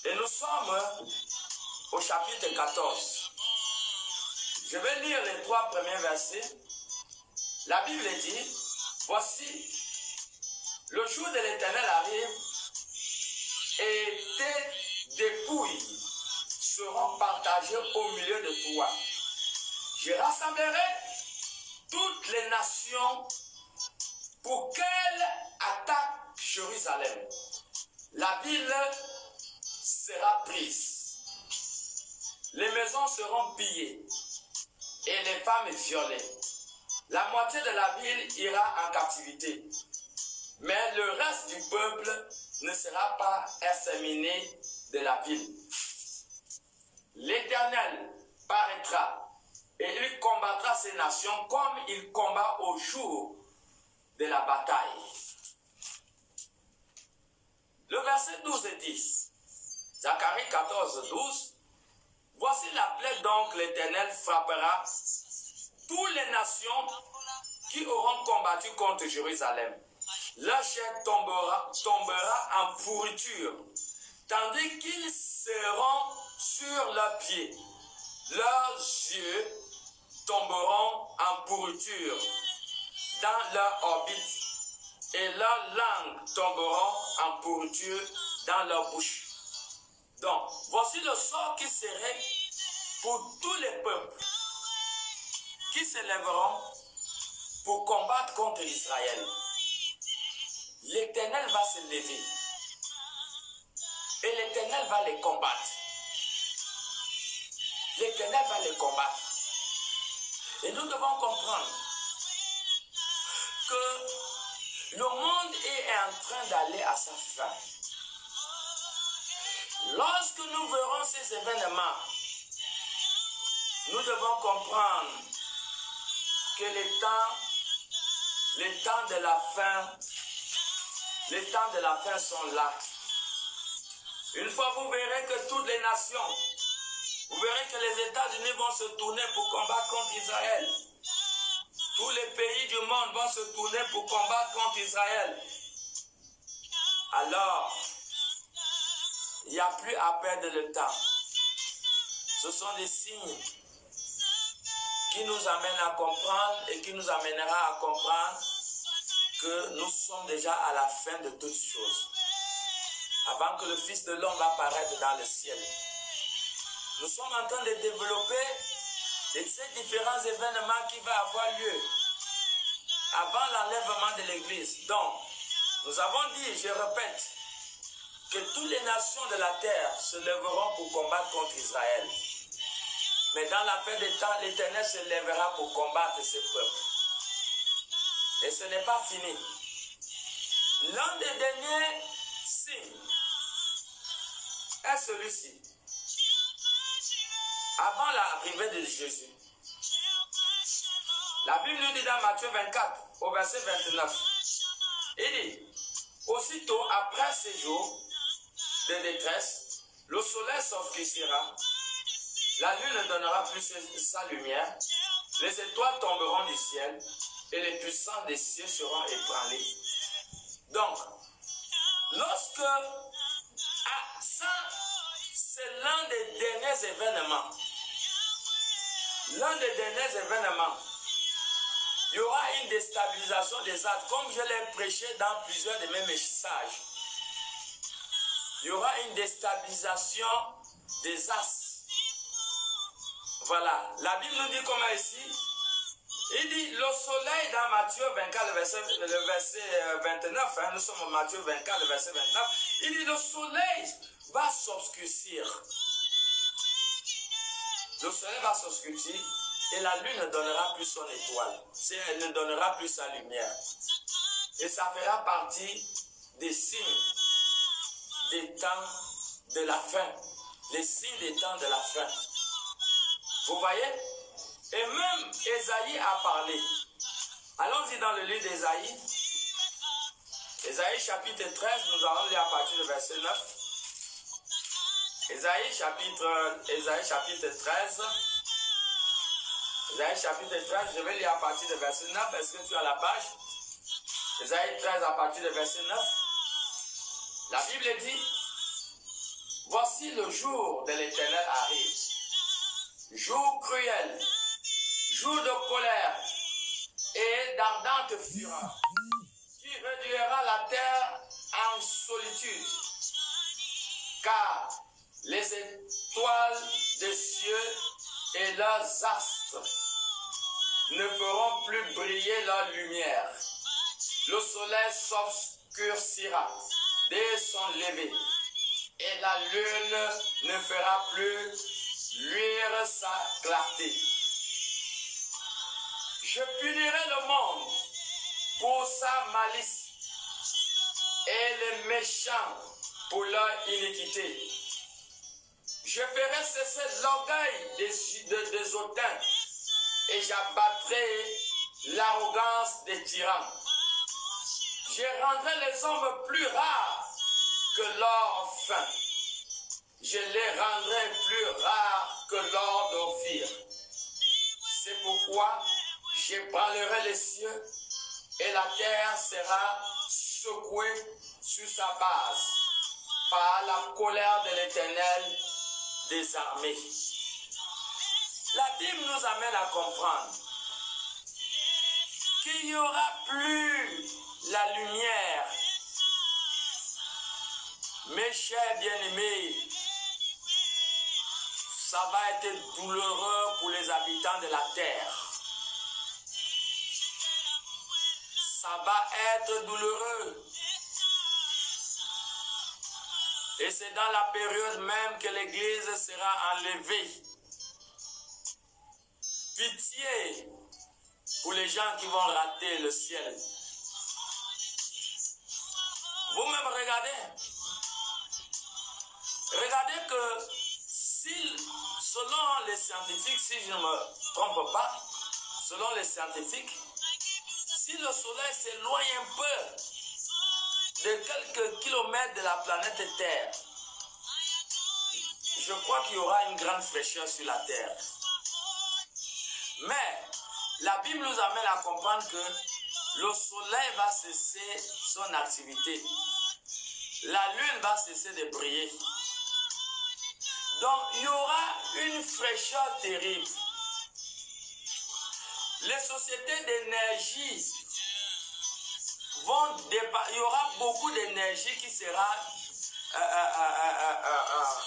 et nous sommes au chapitre 14. Je vais lire les 3 premiers versets. La Bible dit, voici, le jour de l'Éternel arrive et tes dépouilles seront partagées au milieu de toi. Je rassemblerai toutes les nations pour qu'elles attaquent Jérusalem. La ville sera prise. Les maisons seront pillées et les femmes violées. La moitié de la ville ira en captivité. Mais le reste du peuple ne sera pas exterminé de la ville. L'Éternel paraîtra et il combattra ces nations comme il combat au jour de la bataille. Le verset 12 et 10. Zacharie 14, 12. Voici la plaie donc l'Éternel frappera toutes les nations qui auront combattu contre Jérusalem. Leur chair tombera en pourriture, tandis qu'ils seront sur leurs pieds. Leurs yeux tomberont en pourriture dans leur orbite, et leurs langues tomberont en pourriture dans leur bouche. Donc, voici le sort qui serait pour tous les peuples qui se lèveront pour combattre contre Israël. L'Éternel va se lever et l'Éternel va les combattre. L'Éternel va les combattre. Et nous devons comprendre que le monde est en train d'aller à sa fin. Lorsque nous verrons ces événements, nous devons comprendre que les temps de la fin sont là. Une fois vous verrez que toutes les nations, vous verrez que les États-Unis vont se tourner pour combattre contre Israël. Tous les pays du monde vont se tourner pour combattre contre Israël. Alors, il n'y a plus à perdre le temps. Ce sont des signes qui nous amènent à comprendre et qui nous amènera à comprendre que nous sommes déjà à la fin de toutes choses. Avant que le Fils de l'homme apparaisse dans le ciel. Nous sommes en train de développer ces différents événements qui vont avoir lieu avant l'enlèvement de l'Église. Donc, nous avons dit, je répète, que toutes les nations de la terre se lèveront pour combattre contre Israël. Mais dans la fin des temps, l'Éternel se lèvera pour combattre ce peuple. Et ce n'est pas fini. L'un des derniers signes est celui-ci. Avant l'arrivée de Jésus, la Bible nous dit dans Matthieu 24, au verset 29, il dit, aussitôt après ces jours de détresse, le soleil s'obscurcira, la lune ne donnera plus sa lumière, les étoiles tomberont du ciel et les puissants des cieux seront ébranlés. Donc, lorsque ça, c'est l'un des derniers événements. L'un des derniers événements, il y aura une déstabilisation des astres, comme je l'ai prêché dans plusieurs de mes messages. Il y aura une déstabilisation des astres. Voilà, la Bible nous dit comment ici, Il dit, le soleil dans Matthieu 24, le verset 29, hein, nous sommes en Matthieu 24, le verset 29, il dit, le soleil va s'obscurcir. Le soleil va s'obscurcir et la lune ne donnera plus son étoile. Elle ne donnera plus sa lumière. Et ça fera partie des signes des temps de la fin. Les signes des temps de la fin. Vous voyez? Et même Ésaïe a parlé. Allons-y dans le livre d'Ésaïe. Ésaïe chapitre 13, nous allons lire à partir du verset 9. Ésaïe chapitre 13. Ésaïe chapitre 13, je vais lire à partir du verset 9. Est-ce que tu as la page? Ésaïe 13 à partir du verset 9. La Bible dit, voici le jour de l'Éternel arrive. Jour cruel, jour de colère et d'ardente fureur, qui réduira la terre en solitude, car les étoiles des cieux et leurs astres ne feront plus briller leur lumière. Le soleil s'obscurcira dès son lever, et la lune ne fera plus luire sa clarté. Je punirai le monde pour sa malice et les méchants pour leur iniquité. Je ferai cesser l'orgueil des hautains et j'abattrai l'arrogance des tyrans. Je rendrai les hommes plus rares que l'or fin. Je les rendrai plus rares que l'or d'Ophir. C'est pourquoi j'ébranlerai les cieux et la terre sera secouée sur sa base par la colère de l'Éternel des armées. La Bible nous amène à comprendre qu'il n'y aura plus la lumière. Mes chers bien-aimés, ça va être douloureux pour les habitants de la terre. Ça va être douloureux. Et c'est dans la période même que l'Église sera enlevée. Pitié pour les gens qui vont rater le ciel. Vous-même regardez. Regardez que selon les scientifiques, si je ne me trompe pas, selon les scientifiques, si le soleil s'éloigne un peu de quelques kilomètres de la planète Terre, je crois qu'il y aura une grande fraîcheur sur la Terre. Mais la Bible nous amène à comprendre que le soleil va cesser son activité. La lune va cesser de briller. Donc, il y aura une fraîcheur terrible. Les sociétés d'énergie il y aura beaucoup d'énergie qui sera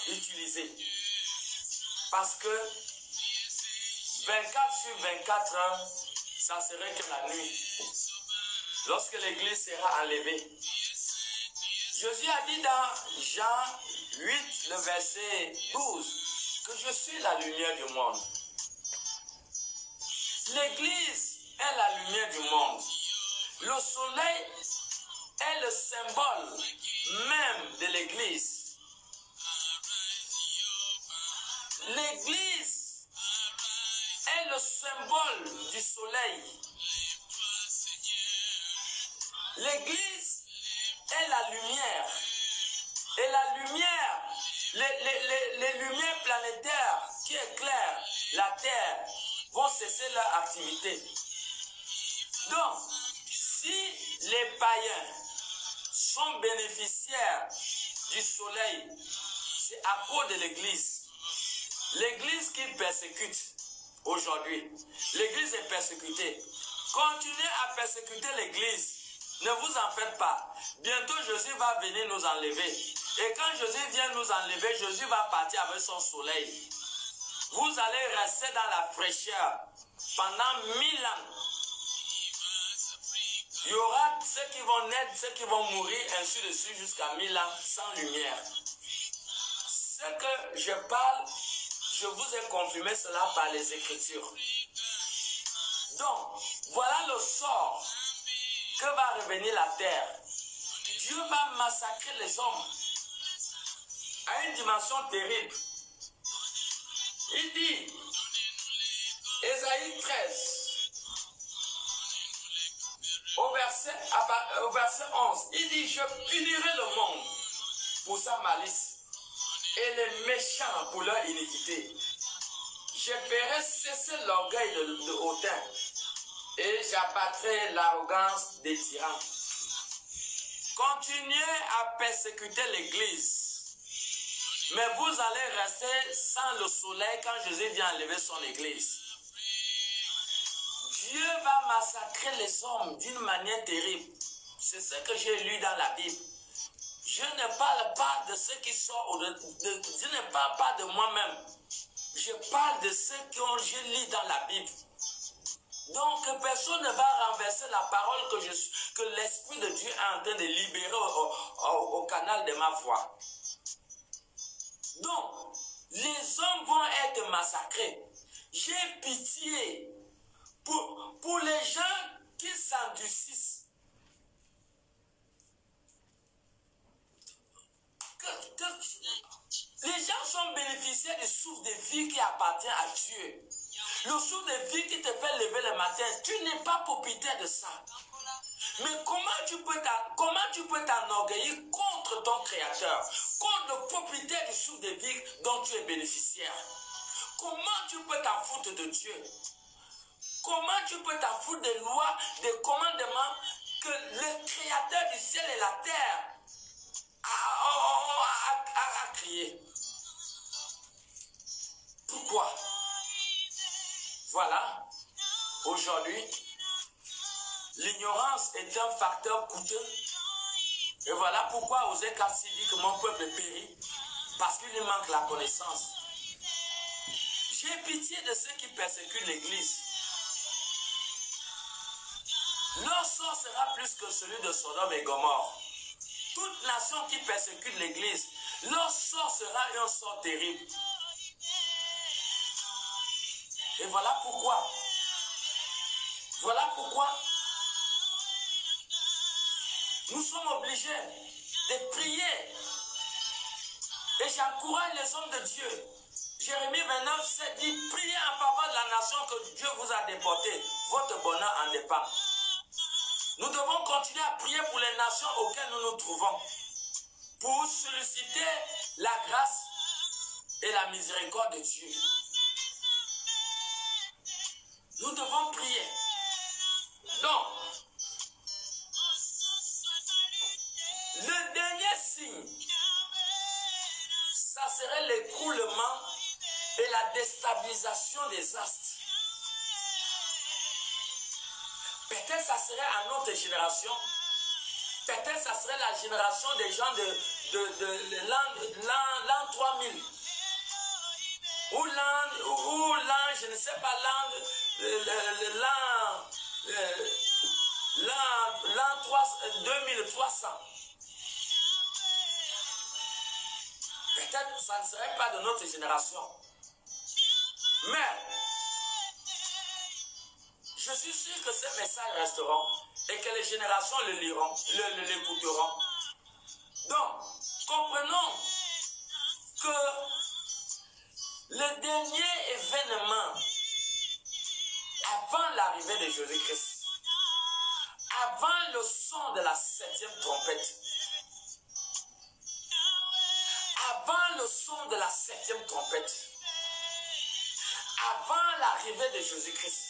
utilisée. Parce que 24 sur 24 heures, ça serait que la nuit. Lorsque l'église sera enlevée. Jésus a dit dans Jean 8, le verset 12, que je suis la lumière du monde. L'église est la lumière du monde. Le soleil est le symbole même de l'église. L'église est le symbole du soleil. L'église est la lumière. Et la lumière, les lumières planétaires qui éclairent la terre vont cesser leur activité. Donc, si les païens sont bénéficiaires du soleil, c'est à cause de l'église. L'église qui persécute aujourd'hui. L'église est persécutée. Continuez à persécuter l'église. Ne vous en faites pas. Bientôt, Jésus va venir nous enlever. Et quand Jésus vient nous enlever, Jésus va partir avec son soleil. Vous allez rester dans la fraîcheur. pendant 1000 ans. Il y aura ceux qui vont naître, ceux qui vont mourir, ainsi de suite jusqu'à 1000 ans sans lumière. Ce que je parle, je vous ai confirmé cela par les Écritures. Donc, voilà le sort que va revenir la terre. Dieu va massacrer les hommes à une dimension terrible. Il dit, Ésaïe 13, au verset 11, il dit, je punirai le monde pour sa malice et les méchants pour leur iniquité. Je ferai cesser l'orgueil de hautain et j'abattrai l'arrogance des tyrans. Continuez à persécuter l'Église, mais vous allez rester sans le soleil quand Jésus vient enlever son Église. Dieu va massacrer les hommes d'une manière terrible. C'est ce que j'ai lu dans la Bible. Je ne parle pas de ceux qui sont je ne parle pas de moi-même. Je parle de ceux que je lis dans la Bible. Donc personne ne va renverser la parole que l'Esprit de Dieu est en train de libérer au canal de ma voix. Donc, les hommes vont être massacrés. J'ai pitié pour les gens qui s'endurcissent. Les gens sont bénéficiaires du souffle de vie qui appartient à Dieu. Le souffle de vie qui te fait lever le matin, tu n'es pas propriétaire de ça. Mais comment tu peux t'enorgueillir contre ton Créateur, contre le propriétaire du souffle de vie dont tu es bénéficiaire? Comment tu peux t'en foutre de Dieu? Comment tu peux t'en foutre des lois, des commandements que le Créateur du ciel et la terre a créé? Pourquoi? Voilà, aujourd'hui, l'ignorance est un facteur coûteux. Et voilà pourquoi Osée 4 dit que mon peuple périt, parce qu'il lui manque la connaissance. J'ai pitié de ceux qui persécutent l'Église. Leur sort sera plus que celui de Sodome et Gomorrhe. Toute nation qui persécute l'Église, leur sort sera un sort terrible. Et voilà pourquoi. Voilà pourquoi nous sommes obligés de prier. Et j'encourage les hommes de Dieu. Jérémie 29, 7 dit, priez en faveur de la nation que Dieu vous a déportée. Votre bonheur en dépend. Nous devons continuer à prier pour les nations auxquelles nous nous trouvons, pour solliciter la grâce et la miséricorde de Dieu. Nous devons prier. Donc, le dernier signe, ça serait l'écroulement et la déstabilisation des astres. Peut-être ça serait à notre génération, peut-être ça serait la génération des gens de l'an 3000. Ou l'an, je ne sais pas, l'an 2300. Peut-être ça ne serait pas de notre génération. Mais, je suis sûr que ces messages resteront et que les générations le liront, l'écouteront. Donc, comprenons que le dernier événement avant l'arrivée de Jésus-Christ, avant le son de la 7e trompette, avant le son de la 7e trompette, avant l'arrivée de Jésus-Christ,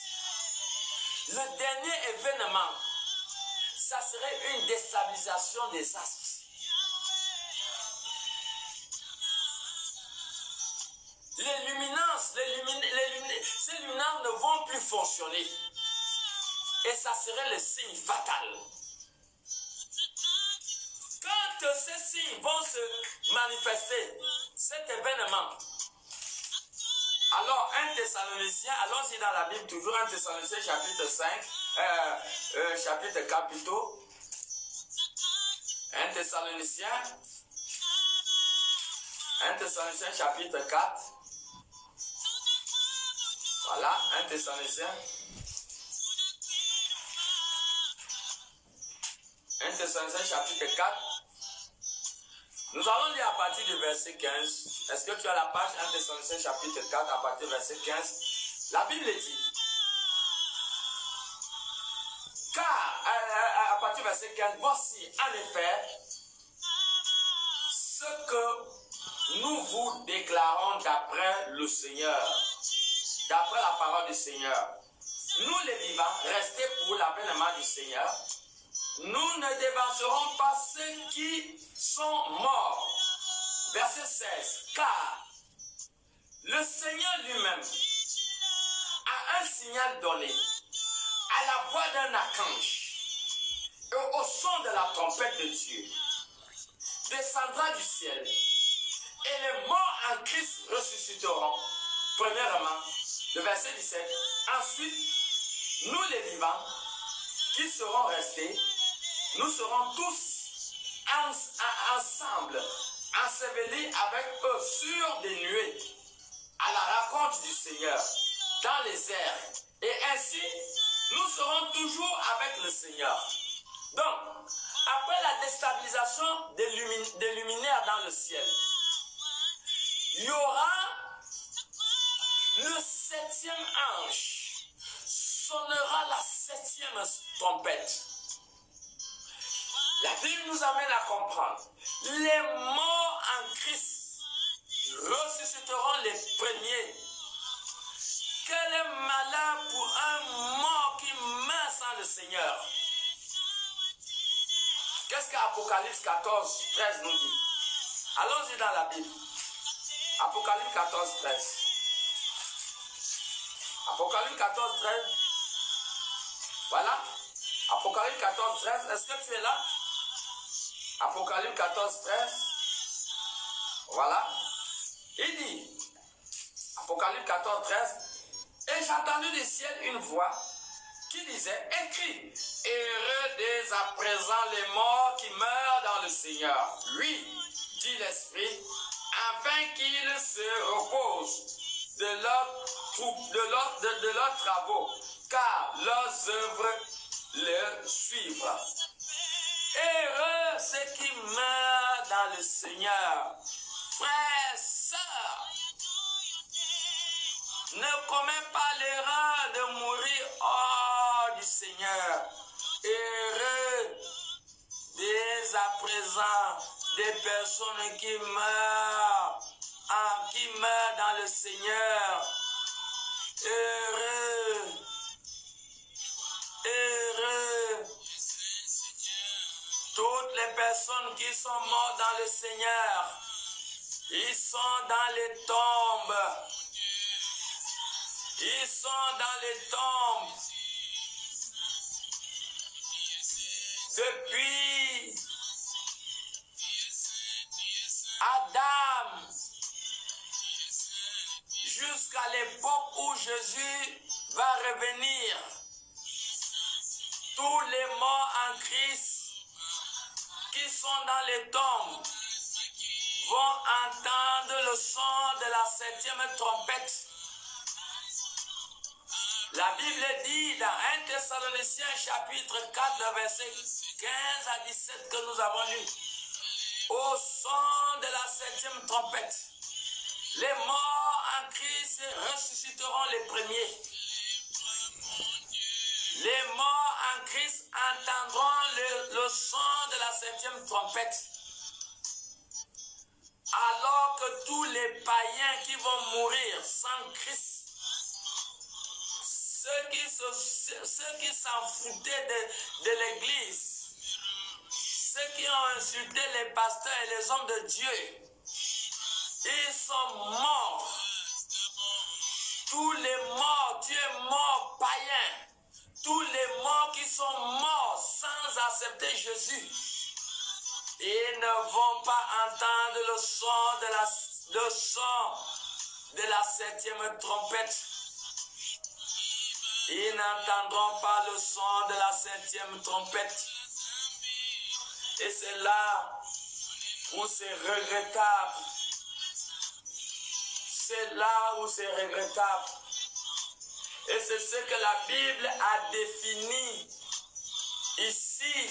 le dernier événement, ça serait une déstabilisation des astres. Les luminances, ces luminances ne vont plus fonctionner. Et ça serait le signe fatal. Quand ces signes vont se manifester, cet événement, Alors, 1 Thessaloniciens, allons-y dans la Bible, toujours 1 Thessaloniciens chapitre 5, chapitre 4 plutôt. 1 Thessaloniciens chapitre 4. Voilà, 1 Thessaloniciens. 1 Thessaloniciens chapitre 4. Nous allons lire à partir du verset 15. Est-ce que tu as la page 1 Thessaloniciens chapitre 4 à partir du verset 15? La Bible dit. Car, à partir du verset 15, voici en effet ce que nous vous déclarons d'après le Seigneur, d'après la parole du Seigneur. Nous les vivants, restés pour l'avènement du Seigneur, nous ne dévancerons pas ceux qui sont morts. Verset 16. Car le Seigneur lui-même a un signal donné à la voix d'un archange et au son de la trompette de Dieu. Descendra du ciel et les morts en Christ ressusciteront. Premièrement, le verset 17. Ensuite, nous les vivants qui serons restés, nous serons tous ensemble, ensevelis avec eux sur des nuées, à la rencontre du Seigneur, dans les airs. Et ainsi, nous serons toujours avec le Seigneur. Donc, après la déstabilisation des luminaires dans le ciel, il y aura le 7e ange, sonnera la 7e trompette. La Bible nous amène à comprendre. Les morts en Christ ressusciteront les premiers. Quel est malheur pour un mort qui meurt sans le Seigneur? Qu'est-ce qu'Apocalypse 14, 13 nous dit? Allons-y dans la Bible. Apocalypse 14, 13. Apocalypse 14, 13. Voilà. Apocalypse 14, 13. Est-ce que tu es là? Apocalypse 14, 13. Voilà. Il dit, Apocalypse 14, 13. Et j'ai entendu du ciel une voix qui disait, écris, heureux dès à présent les morts qui meurent dans le Seigneur. Oui, dit l'Esprit, afin qu'ils se reposent de leurs travaux, car leurs œuvres leur suivent. Heureux ceux qui meurent dans le Seigneur. Frères, sœurs, ne commets pas l'erreur de mourir hors du Seigneur. Heureux dès à présent des personnes qui meurent dans le Seigneur. Heureux, heureux, toutes les personnes qui sont mortes dans le Seigneur, ils sont dans les tombes. Ils sont dans les tombes. Depuis Adam jusqu'à l'époque où Jésus va revenir, tous les morts en Christ qui sont dans les tombes vont entendre le son de la 7e trompette. La Bible dit dans 1 Thessaloniciens chapitre 4, verset 15 à 17 que nous avons lu. Au son de la 7e trompette, les morts en Christ ressusciteront les premiers. Les morts en Christ entendront le son de la 7e trompette. Alors que tous les païens qui vont mourir sans Christ, ceux qui s'en foutaient de l'Église, ceux qui ont insulté les pasteurs et les hommes de Dieu, ils sont morts. Tous les morts, tu es mort païen. Tous les morts qui sont morts sans accepter Jésus, ils ne vont pas entendre le son de la 7e trompette. Ils n'entendront pas le son de la 7e trompette. Et c'est là où c'est regrettable. C'est là où c'est regrettable. Et c'est ce que la Bible a défini ici.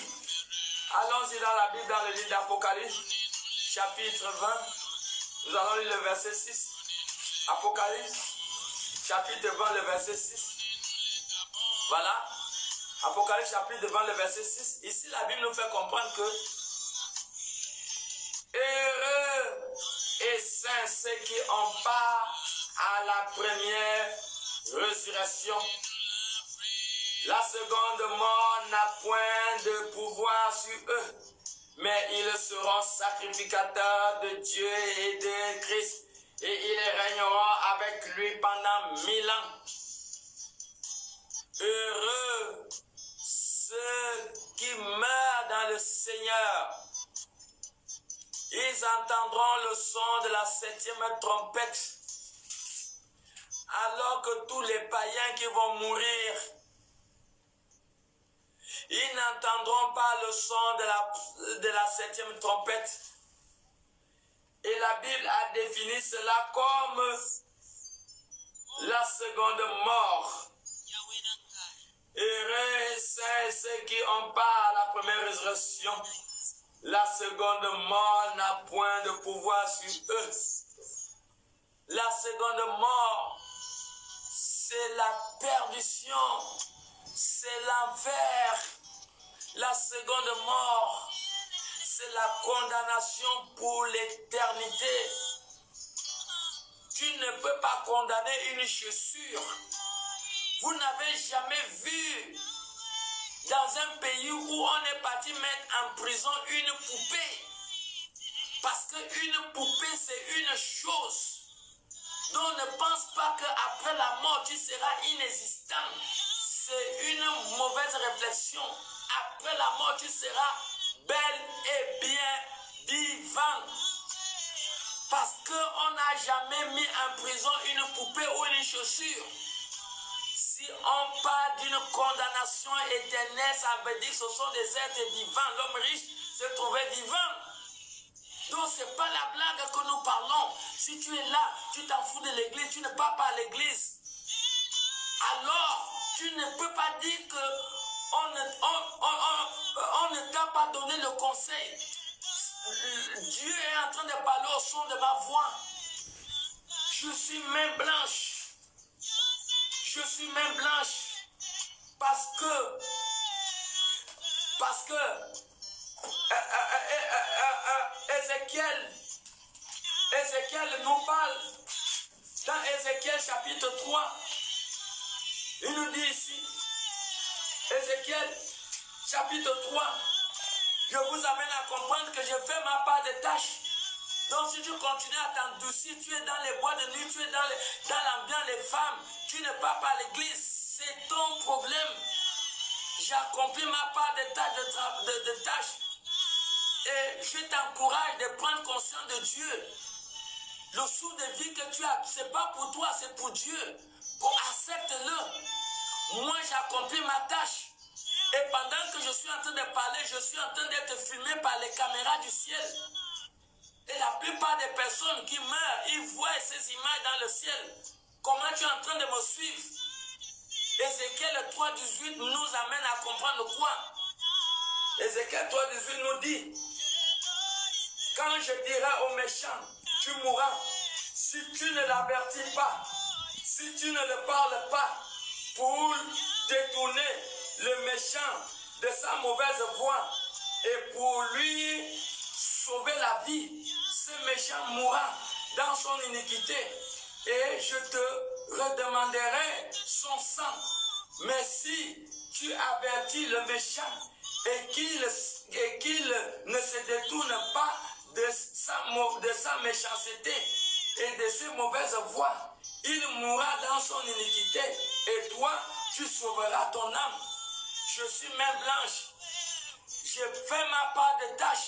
Allons-y dans la Bible, dans le livre d'Apocalypse, chapitre 20. Nous allons lire le verset 6. Apocalypse, chapitre 20, le verset 6. Voilà. Apocalypse, chapitre 20, le verset 6. Ici, la Bible nous fait comprendre que heureux et saints ceux qui ont part à la première résurrection. La seconde mort n'a point de pouvoir sur eux, mais ils seront sacrificateurs de Dieu et de Christ, et ils régneront avec lui pendant 1000 ans. Heureux ceux qui meurent dans le Seigneur. Ils entendront le son de la 7e trompette, alors que tous les païens qui vont mourir, ils n'entendront pas le son de la 7e trompette. Et la Bible a défini cela comme la seconde mort. Heureux c'est ceux qui ont part à la première résurrection. La seconde mort n'a point de pouvoir sur eux. La seconde mort, c'est la perdition, c'est l'enfer. La seconde mort, c'est la condamnation pour l'éternité. Tu ne peux pas condamner une chaussure. Vous n'avez jamais vu dans un pays où on est parti mettre en prison une poupée. Parce qu'une poupée, c'est une chose. Donc ne pense pas qu'après la mort, tu seras inexistant. C'est une mauvaise réflexion. Après la mort, tu seras bel et bien vivant. Parce qu'on n'a jamais mis en prison une poupée ou une chaussure. Si on parle d'une condamnation éternelle, ça veut dire que ce sont des êtres vivants. L'homme riche se trouvait vivant. Donc ce n'est pas la blague que nous parlons. Si tu es là, tu t'en fous de l'église, tu ne pars pas à l'église. Alors, tu ne peux pas dire qu'on ne t'a pas donné le conseil. Dieu est en train de parler au son de ma voix. Je suis main blanche. Je suis main blanche. Parce que Ézéchiel nous parle dans Ézéchiel chapitre 3. Il nous dit ici, Ézéchiel chapitre 3, je vous amène à comprendre que je fais ma part de tâches. Donc si tu continues à t'endoucir, tu es dans les bois de nuit, tu es dans l'ambiance, les femmes, tu ne pars pas à l'église, c'est ton problème. J'ai accompli ma part de tâches. Et je t'encourage de prendre conscience de Dieu. Le souffle de vie que tu as, ce n'est pas pour toi, c'est pour Dieu. Accepte-le. Moi, j'ai accompli ma tâche. Et pendant que je suis en train de parler, je suis en train d'être filmé par les caméras du ciel. Et la plupart des personnes qui meurent, ils voient ces images dans le ciel. Comment tu es en train de me suivre? Ézéchiel 3,18 nous amène à comprendre quoi? Ézéchiel 3,18 nous dit, quand je dirai aux méchants, tu mourras, si tu ne l'avertis pas, si tu ne le parles pas, pour détourner le méchant de sa mauvaise voie et pour lui sauver la vie, ce méchant mourra dans son iniquité et je te redemanderai son sang. Mais si tu avertis le méchant et qu'il ne se détourne pas de sa méchanceté et de ses mauvaises voies, il mourra dans son iniquité et toi, tu sauveras ton âme. Je suis main blanche. Je fais ma part de tâche.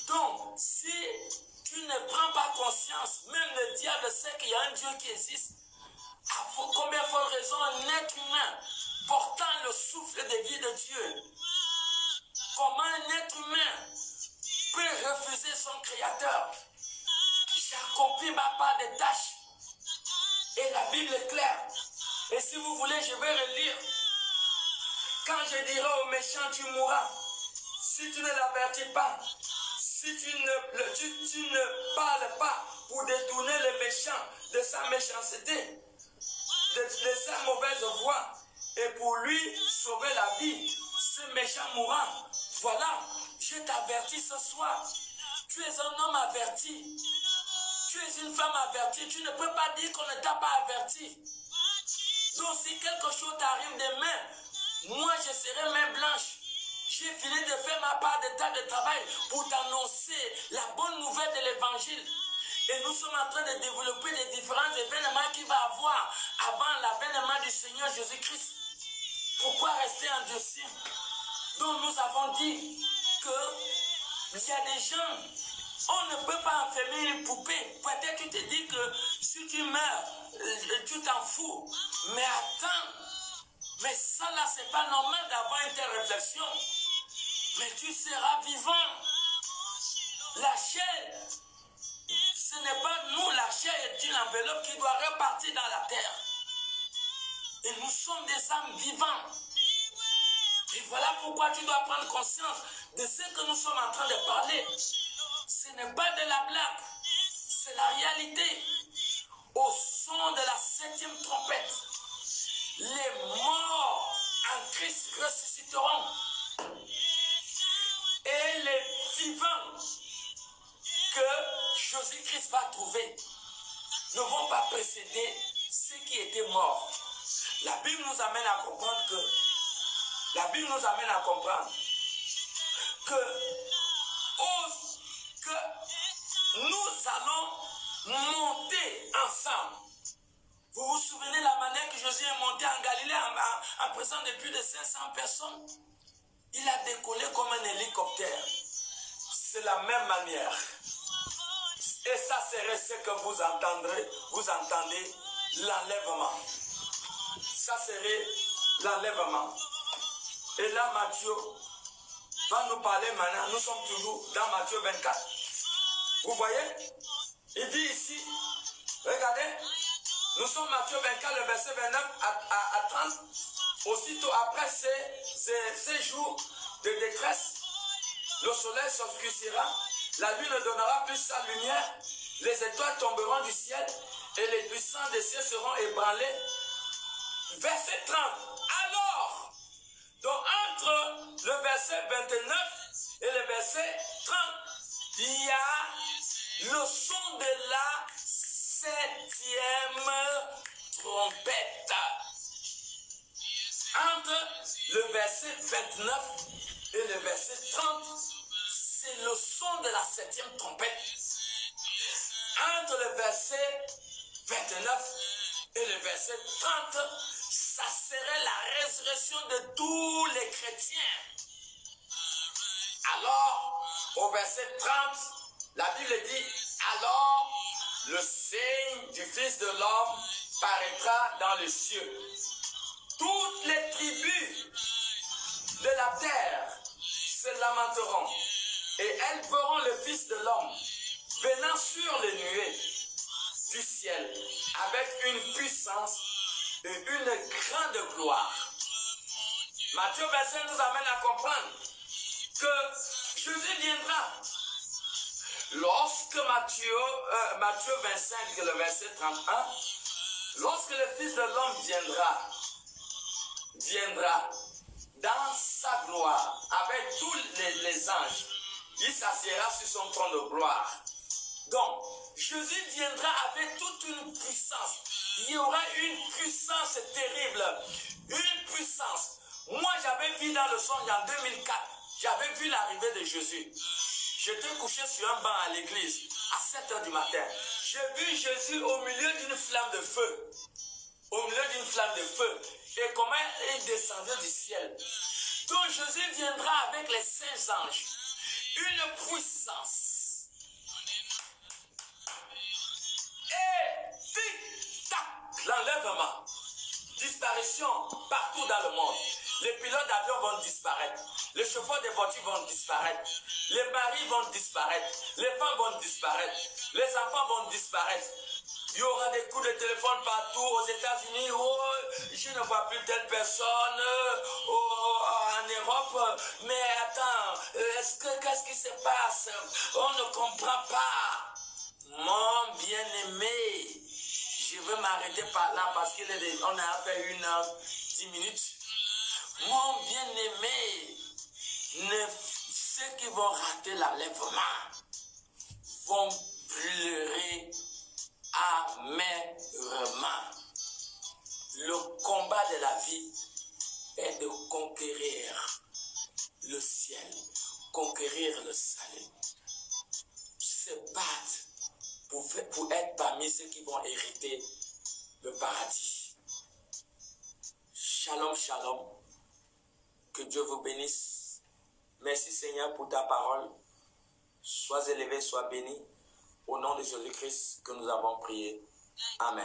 Donc, si tu ne prends pas conscience, même le diable sait qu'il y a un Dieu qui existe. À combien de fois raison un être humain portant le souffle de vie de Dieu? Comment un être humain peut refuser son Créateur? J'ai accompli ma part des tâches. Et la Bible est claire. Et si vous voulez, je vais relire. Quand je dirai au méchant, tu mourras. Si tu ne l'avertis pas, si tu ne parles pas pour détourner le méchant de sa méchanceté, de sa mauvaise voie, et pour lui sauver la vie, ce méchant mourra. Voilà, je t'avertis ce soir. Tu es un homme averti. Tu es une femme avertie. Tu ne peux pas dire qu'on ne t'a pas averti. Donc si quelque chose t'arrive demain, moi je serai main blanche. J'ai fini de faire ma part de tas de travail pour t'annoncer la bonne nouvelle de l'évangile. Et nous sommes en train de développer les différents événements qu'il va avoir avant l'avènement du Seigneur Jésus-Christ. Pourquoi rester endurci? Donc nous avons dit qu'il y a des gens, on ne peut pas enfermer une poupée. Peut-être tu te dis que si tu meurs, tu t'en fous. Mais attends, mais ça là, c'est pas normal d'avoir une telle réflexion. Mais tu seras vivant. La chair, ce n'est pas nous, la chair est une enveloppe qui doit repartir dans la terre. Et nous sommes des âmes vivantes. Et voilà pourquoi tu dois prendre conscience de ce que nous sommes en train de parler. Ce n'est pas de la blague, c'est la réalité. Au son de la 7e trompette, les morts en Christ ressusciteront. Et les vivants que Jésus-Christ va trouver ne vont pas précéder ceux qui étaient morts. La Bible nous amène à comprendre que nous allons monter ensemble. Vous vous souvenez la manière que Jésus est monté en Galilée en présence de plus de 500 personnes? Il a décollé comme un hélicoptère. C'est la même manière. Et ça serait ce que vous entendez, l'enlèvement. Ça serait l'enlèvement. Et là, Matthieu va nous parler maintenant. Nous sommes toujours dans Matthieu 24. Vous voyez? Il dit ici, regardez, nous sommes Matthieu 24, le verset 29 à 30. Aussitôt après ces jours de détresse, le soleil s'obscurcira, la lune ne donnera plus sa lumière, les étoiles tomberont du ciel et les puissants des cieux seront ébranlés. Verset 30. Alors, donc entre le verset 29 et le verset 30, il y a le son de la 7e trompette. Entre le verset 29 et le verset 30, c'est le son de la 7e trompette. Entre le verset 29 et le verset 30, ça serait la résurrection de tous les chrétiens. Alors, au verset 30, la Bible dit, alors le signe du Fils de l'homme paraîtra dans les cieux. Toutes les tribus de la terre se lamenteront et elles verront le Fils de l'homme venant sur les nuées du ciel avec une puissance et une grande gloire. Matthieu 25 nous amène à comprendre que Jésus viendra. Lorsque Matthieu 25, le verset 31, lorsque le Fils de l'homme viendra dans sa gloire avec tous les anges, il s'assiera sur son trône de gloire. Donc, Jésus viendra avec toute une puissance. Il y aura une puissance terrible, une puissance. Moi, j'avais vu dans le songe en 2004, j'avais vu l'arrivée de Jésus. J'étais couché sur un banc à l'église à 7 h du matin. J'ai vu Jésus au milieu d'une flamme de feu. Au milieu d'une flamme de feu. Et comment il descendait du ciel. Donc Jésus viendra avec les saints anges. Une puissance dans le monde. Les pilotes d'avion vont disparaître. Les chauffeurs de voitures vont disparaître. Les maris vont disparaître. Les femmes vont disparaître. Les enfants vont disparaître. Il y aura des coups de téléphone partout aux États-Unis. Oh, je ne vois plus telle personne en Europe. Mais attends, qu'est-ce qui se passe? On ne comprend pas. Mon bien-aimé, je vais m'arrêter par là parce qu'on a fait 1h10 minutes. Mon bien-aimé, ceux qui vont rater l'enlèvement vont pleurer amèrement. Le combat de la vie est de conquérir le ciel, conquérir le salut, se battre pour être parmi ceux qui vont hériter le paradis. Shalom, shalom. Que Dieu vous bénisse. Merci Seigneur pour ta parole. Sois élevé, sois béni. Au nom de Jésus-Christ que nous avons prié. Amen.